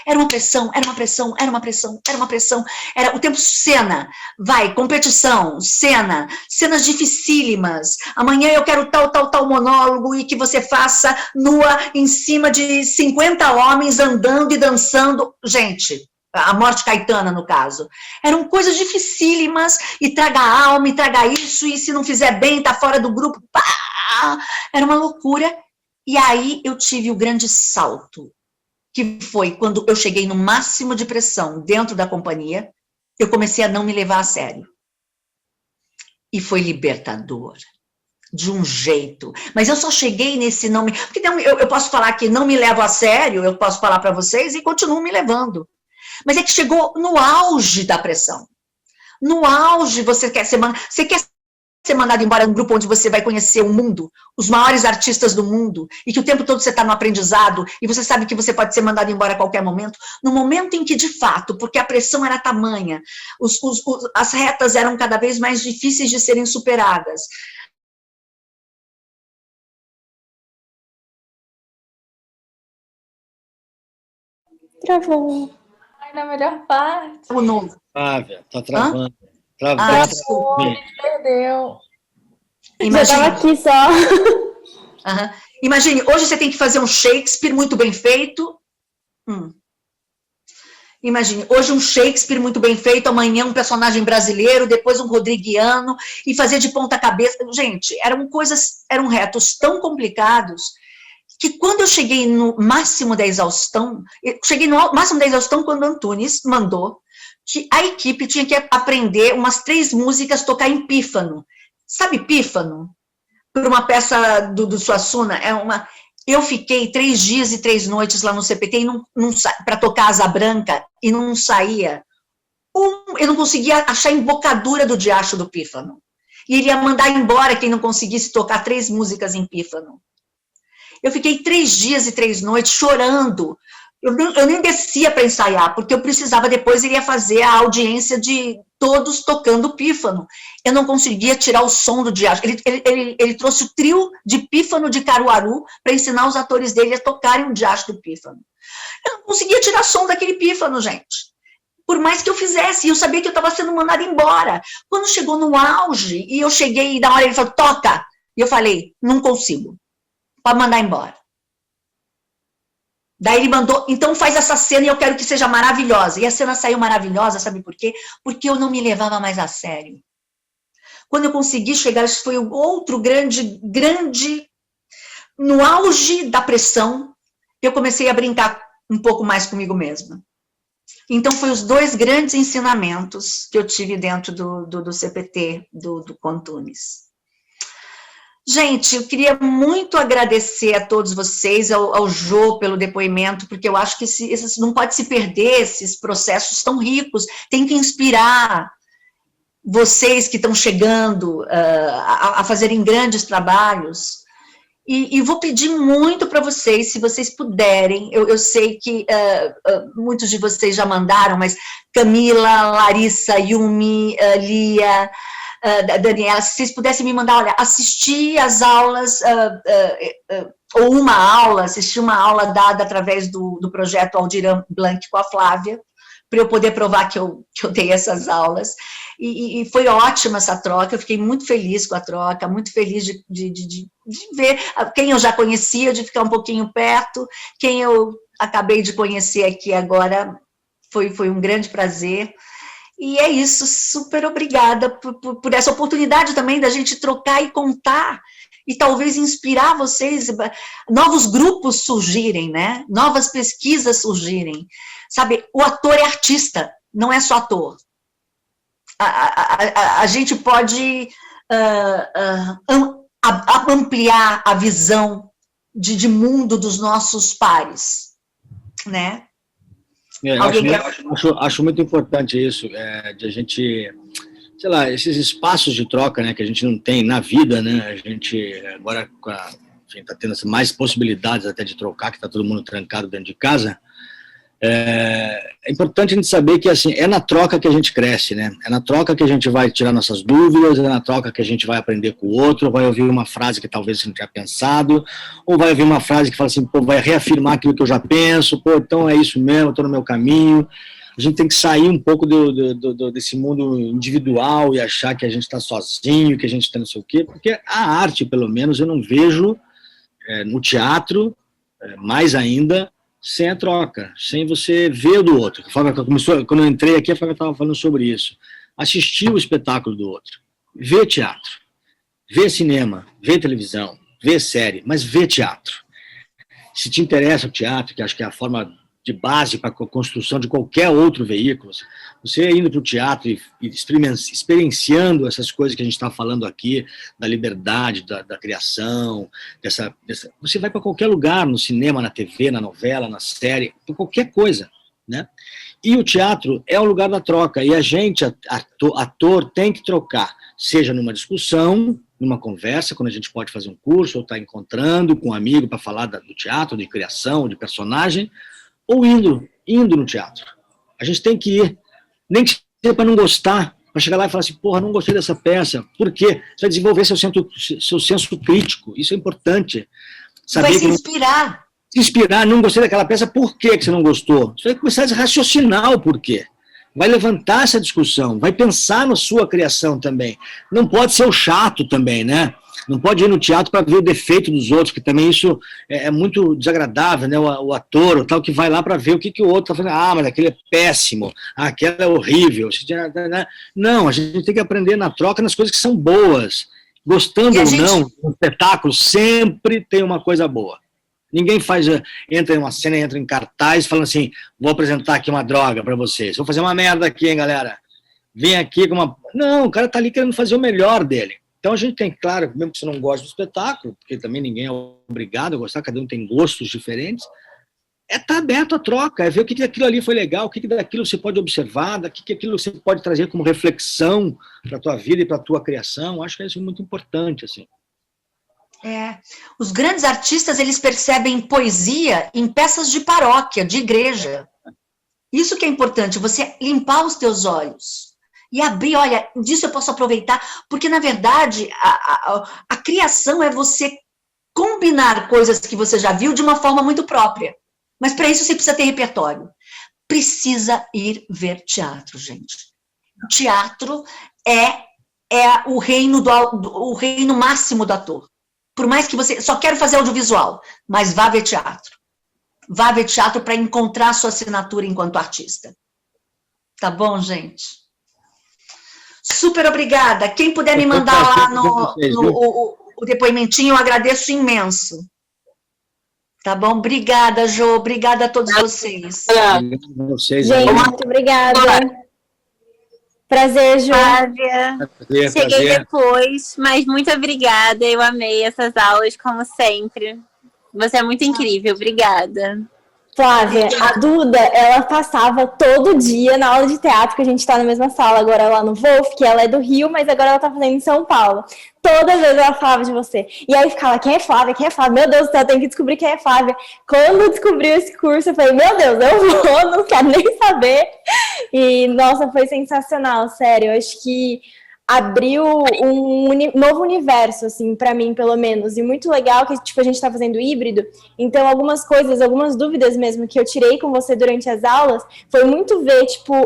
Era uma pressão, era uma pressão, era uma pressão, era uma pressão, era o tempo cena, vai, competição, cena, cenas dificílimas, amanhã eu quero tal monólogo e que você faça nua em cima de 50 homens andando e dançando, gente, a morte caetana no caso, eram coisas dificílimas, e traga a alma, e traga isso, e se não fizer bem, tá fora do grupo, pá, era uma loucura, e aí eu tive o grande salto, que foi quando eu cheguei no máximo de pressão dentro da companhia, eu comecei a não me levar a sério. E foi libertador, de um jeito. Mas eu só cheguei nesse não me... Porque eu posso falar que não me levo a sério, eu posso falar para vocês e continuo me levando. Mas é que chegou no auge da pressão. No auge, você quer ser mandado embora num grupo onde você vai conhecer o mundo, os maiores artistas do mundo, e que o tempo todo você está no aprendizado, e você sabe que você pode ser mandado embora a qualquer momento, no momento em que, de fato, porque a pressão era tamanha, as retas eram cada vez mais difíceis de serem superadas. Travou. Ai, na melhor parte. O novo. Flávia, tá travando. Ah, desculpa. Perdeu. Já estava aqui só. Uhum. Imagine, hoje você tem que fazer um Shakespeare muito bem feito. Imagine, hoje um Shakespeare muito bem feito, amanhã um personagem brasileiro, depois um rodriguiano, e fazer de ponta cabeça. Gente, eram retos tão complicados, que quando eu cheguei no máximo da exaustão, quando o Antunes mandou que a equipe tinha que aprender umas 3 músicas, tocar em pífano. Sabe pífano? Por uma peça do Suassuna, eu fiquei 3 dias e 3 noites lá no CPT para tocar Asa Branca e não saía. Eu não conseguia achar a embocadura do diacho do pífano. E ele ia mandar embora quem não conseguisse tocar 3 músicas em pífano. Eu fiquei 3 dias e 3 noites chorando. Eu nem descia para ensaiar, porque eu precisava, depois ele ia fazer a audiência de todos tocando pífano. Eu não conseguia tirar o som do diacho. Ele trouxe o trio de pífano de Caruaru para ensinar os atores dele a tocarem o diacho do pífano. Eu não conseguia tirar som daquele pífano, gente. Por mais que eu fizesse, eu sabia que eu estava sendo mandada embora. Quando chegou no auge, e eu cheguei, e na hora ele falou, toca! E eu falei, não consigo. Pode mandar embora. Daí ele mandou, então faz essa cena e eu quero que seja maravilhosa. E a cena saiu maravilhosa, sabe por quê? Porque eu não me levava mais a sério. Quando eu consegui chegar, isso foi o outro grande, no auge da pressão, eu comecei a brincar um pouco mais comigo mesma. Então, foi os 2 grandes ensinamentos que eu tive dentro do CPT, do Antunes. Gente, eu queria muito agradecer a todos vocês, ao Jô pelo depoimento, porque eu acho que não pode se perder esses processos tão ricos, tem que inspirar vocês que estão chegando a fazerem grandes trabalhos, e vou pedir muito para vocês, se vocês puderem, eu sei que muitos de vocês já mandaram, mas Camila, Larissa, Yumi, Lia... Daniela, se vocês pudessem me mandar, olha, assistir as aulas, ou uma aula, assistir uma aula dada através do projeto Aldir Blanc com a Flávia, para eu poder provar que eu dei essas aulas, e foi ótima essa troca, eu fiquei muito feliz com a troca, muito feliz de ver quem eu já conhecia, de ficar um pouquinho perto, quem eu acabei de conhecer aqui agora, foi um grande prazer. E é isso, super obrigada por essa oportunidade também da gente trocar e contar, e talvez inspirar vocês, novos grupos surgirem, né? Novas pesquisas surgirem. Sabe, o ator é artista, não é só ator. A gente pode ampliar a visão de mundo dos nossos pares, né? Acho muito importante isso, de a gente, sei lá, esses espaços de troca, né, que a gente não tem na vida, né, a gente agora está tendo mais possibilidades até de trocar, que está todo mundo trancado dentro de casa, É importante a gente saber que, assim, é na troca que a gente cresce, né? É na troca que a gente vai tirar nossas dúvidas, é na troca que a gente vai aprender com o outro, vai ouvir uma frase que talvez você não tenha pensado, ou vai ouvir uma frase que fala assim, pô, vai reafirmar aquilo que eu já penso, pô, então é isso mesmo, eu tô no meu caminho. A gente tem que sair um pouco desse mundo individual e achar que a gente está sozinho, que a gente está não sei o quê, porque a arte, pelo menos, eu não vejo no teatro, mais ainda, sem a troca, sem você ver o do outro. Quando eu entrei aqui, a Fábio estava falando sobre isso. Assistir o espetáculo do outro, ver teatro, ver cinema, ver televisão, ver série, mas ver teatro. Se te interessa o teatro, que acho que é a forma de base para a construção de qualquer outro veículo, você indo para o teatro e experienciando essas coisas que a gente está falando aqui, da liberdade, da criação, você vai para qualquer lugar, no cinema, na TV, na novela, na série, por qualquer coisa, né? E o teatro é o lugar da troca, e a gente, ator, tem que trocar, seja numa discussão, numa conversa, quando a gente pode fazer um curso, ou está encontrando com um amigo para falar do teatro, de criação, de personagem, ou indo no teatro. A gente tem que ir, nem que seja para não gostar, para chegar lá e falar assim, porra, não gostei dessa peça. Por quê? Você vai desenvolver seu senso crítico, isso é importante. Saber vai se inspirar. Se inspirar, não gostei daquela peça, por que você não gostou? Você vai começar a raciocinar o porquê. Vai levantar essa discussão, vai pensar na sua criação também. Não pode ser o chato também, né? Não pode ir no teatro para ver o defeito dos outros, que também isso é muito desagradável, né? O ator, o tal, que vai lá para ver o que o outro está fazendo. Ah, mas aquele é péssimo, aquela é horrível. Não, a gente tem que aprender na troca nas coisas que são boas. Gostando ou não, um espetáculo sempre tem uma coisa boa. Ninguém entra em uma cena, entra em cartaz falando assim, vou apresentar aqui uma droga para vocês. Vou fazer uma merda aqui, hein, galera? Vem aqui com uma... Não, o cara tá ali querendo fazer o melhor dele. Então a gente tem, claro, mesmo que você não goste do espetáculo, porque também ninguém é obrigado a gostar, cada um tem gostos diferentes, estar aberto à troca, é ver o que daquilo ali foi legal, o que daquilo você pode observar, o que aquilo você pode trazer como reflexão para a tua vida e para a tua criação. Acho que isso é muito importante, assim. Os grandes artistas, eles percebem poesia em peças de paróquia, de igreja. Isso que é importante, você limpar os teus olhos e abrir, olha, disso eu posso aproveitar, porque, na verdade, a criação é você combinar coisas que você já viu de uma forma muito própria. Mas, para isso, você precisa ter repertório. Precisa ir ver teatro, gente. O teatro é o reino o reino máximo do ator. Por mais que você só quero fazer audiovisual, mas vá ver teatro. Vá ver teatro para encontrar a sua assinatura enquanto artista. Tá bom, gente? Super obrigada. Quem puder me mandar lá o depoimentinho, eu agradeço imenso. Tá bom? Obrigada, Jô. Obrigada a todos vocês. Gente, muito obrigada. Prazer, Jô. Cheguei depois, mas muito obrigada. Eu amei essas aulas, como sempre. Você é muito incrível. Obrigada. Flávia, a Duda, ela passava todo dia na aula de teatro, que a gente tá na mesma sala agora lá no Wolf, que ela é do Rio, mas agora ela tá fazendo em São Paulo. Toda vez ela falava de você. E aí ficava, quem é Flávia? Quem é Flávia? Meu Deus do céu, eu tenho que descobrir quem é Flávia. Quando eu descobri esse curso, eu falei, meu Deus, eu vou, não quero nem saber. E, nossa, foi sensacional, sério. Eu acho que abriu um novo universo, assim, para mim, pelo menos. E muito legal que, tipo, a gente tá fazendo híbrido. Então, algumas coisas, algumas dúvidas mesmo que eu tirei com você durante as aulas, foi muito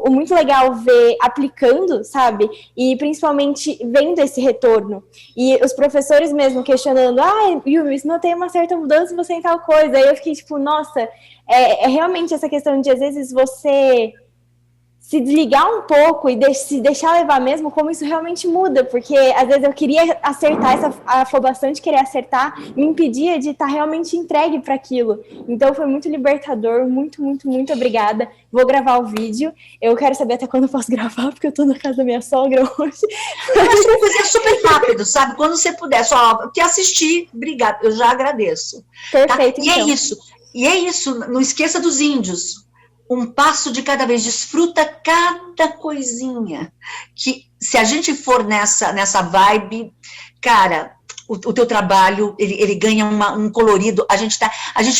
muito legal ver aplicando, sabe? E principalmente vendo esse retorno. E os professores mesmo questionando, Yumi, notei uma certa mudança você em tal coisa. Aí eu fiquei tipo, nossa, é realmente essa questão de, às vezes, você se desligar um pouco e se deixar levar mesmo, como isso realmente muda, porque às vezes eu queria acertar, essa afobação de querer acertar me impedia de estar realmente entregue para aquilo. Então foi muito libertador, muito, muito, muito obrigada. Vou gravar o vídeo, eu quero saber até quando eu posso gravar, porque eu tô na casa da minha sogra hoje. Eu acho que fazer super rápido, sabe? Quando você puder, só que assistir, obrigada, eu já agradeço. Perfeito, tá? então. E é isso, não esqueça dos índios. Um passo de cada vez, desfruta cada coisinha, que se a gente for nessa vibe, cara, o teu trabalho, ele ganha um colorido, a gente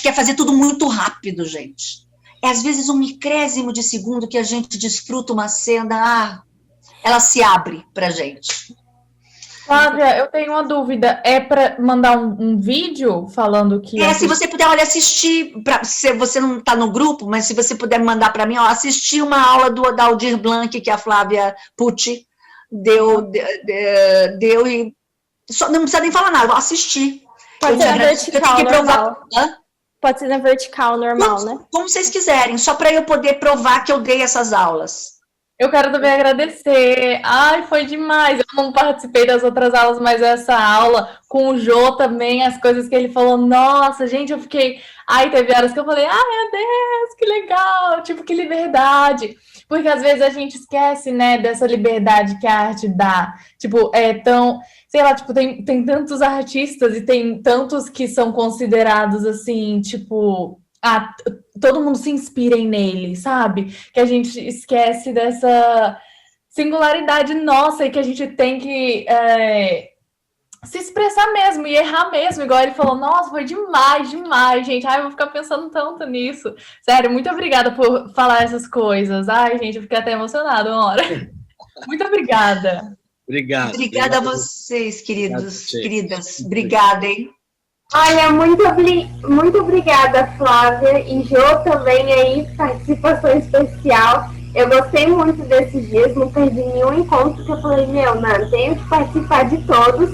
quer fazer tudo muito rápido, gente, é às vezes um micrésimo de segundo que a gente desfruta uma cena, ela se abre pra gente. Flávia, eu tenho uma dúvida. É para mandar um vídeo falando que... Se você puder, olha, assistir, se você não está no grupo, mas se você puder mandar para mim, ó, assistir uma aula da Aldir Blanc, que a Flávia Pucci deu e não precisa nem falar nada, vou assistir. Pode ser na vertical normal. Hã? Pode ser na vertical normal, né? Como vocês quiserem, só para eu poder provar que eu dei essas aulas. Eu quero também agradecer. Ai, foi demais. Eu não participei das outras aulas, mas essa aula com o Jô também, as coisas que ele falou, nossa, gente, eu fiquei... Ai, teve horas que eu falei, ai, meu Deus, que legal, tipo, que liberdade. Porque às vezes a gente esquece, né, dessa liberdade que a arte dá. Tipo, é tão... Sei lá, tipo, tem tantos artistas e tem tantos que são considerados, assim, tipo... todo mundo se inspira nele, sabe? Que a gente esquece dessa singularidade nossa e que a gente tem que se expressar mesmo e errar mesmo, igual ele falou, nossa, foi demais, gente. Ai, eu vou ficar pensando tanto nisso. Sério, muito obrigada por falar essas coisas. Ai, gente, eu fiquei até emocionada uma hora. Muito obrigada. Obrigada a vocês, queridas. Obrigada, hein? Olha, muito obrigada, Flávia, e Jô também aí, participação especial. Eu gostei muito desses dias, não perdi nenhum encontro, que eu falei, não, tenho que participar de todos.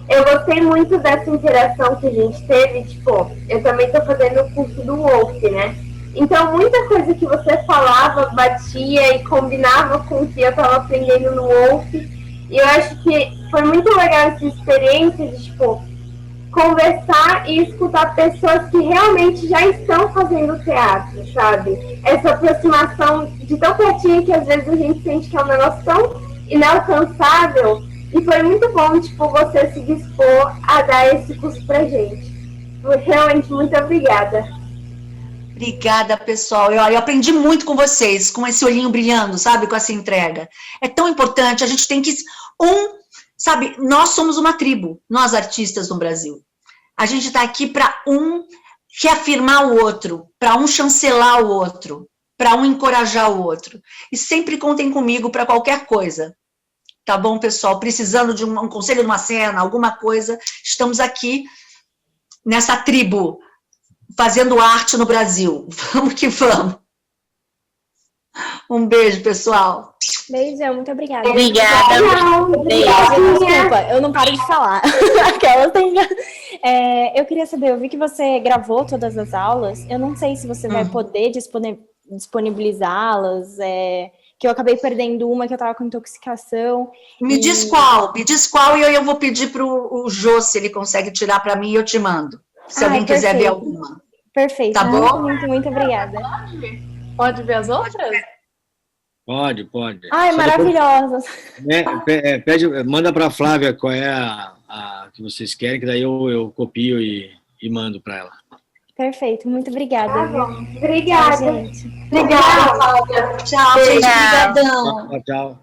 Eu gostei muito dessa interação que a gente teve, tipo, eu também estou fazendo o curso do Wolf, né? Então, muita coisa que você falava batia e combinava com o que eu estava aprendendo no Wolf, e eu acho que foi muito legal essa experiência de, tipo, conversar e escutar pessoas que realmente já estão fazendo teatro, sabe? Essa aproximação de tão pertinho que às vezes a gente sente que é um negócio tão inalcançável, e foi muito bom, tipo, você se dispor a dar esse curso pra gente. Realmente, muito obrigada. Obrigada, pessoal. Eu aprendi muito com vocês, com esse olhinho brilhando, sabe? Com essa entrega. É tão importante, a gente tem que... Sabe, nós somos uma tribo, nós artistas no Brasil. A gente está aqui para reafirmar o outro, para chancelar o outro, para encorajar o outro. E sempre contem comigo para qualquer coisa. Tá bom, pessoal? Precisando de um conselho de uma cena, alguma coisa, estamos aqui nessa tribo, fazendo arte no Brasil. Vamos que vamos. Um beijo, pessoal. Beijão, muito obrigada. Obrigada. Desculpa, eu não paro de falar. Aquelas tem... eu queria saber, eu vi que você gravou todas as aulas. Eu não sei se você vai poder disponibilizá-las. Que eu acabei perdendo uma, que eu tava com intoxicação. Me diz qual e eu vou pedir pro Jô se ele consegue tirar para mim e eu te mando. Se alguém quiser ver alguma. Perfeito. Tá bom? Muito obrigada. Pode ver as outras? Pode. Ai, maravilhosas. Manda para a Flávia qual é a que vocês querem, que daí eu copio e mando para ela. Perfeito, muito obrigada. Tá bom. Obrigada. Tchau, gente. Obrigada, Flávia. Tchau, gente. Obrigadão. Tchau.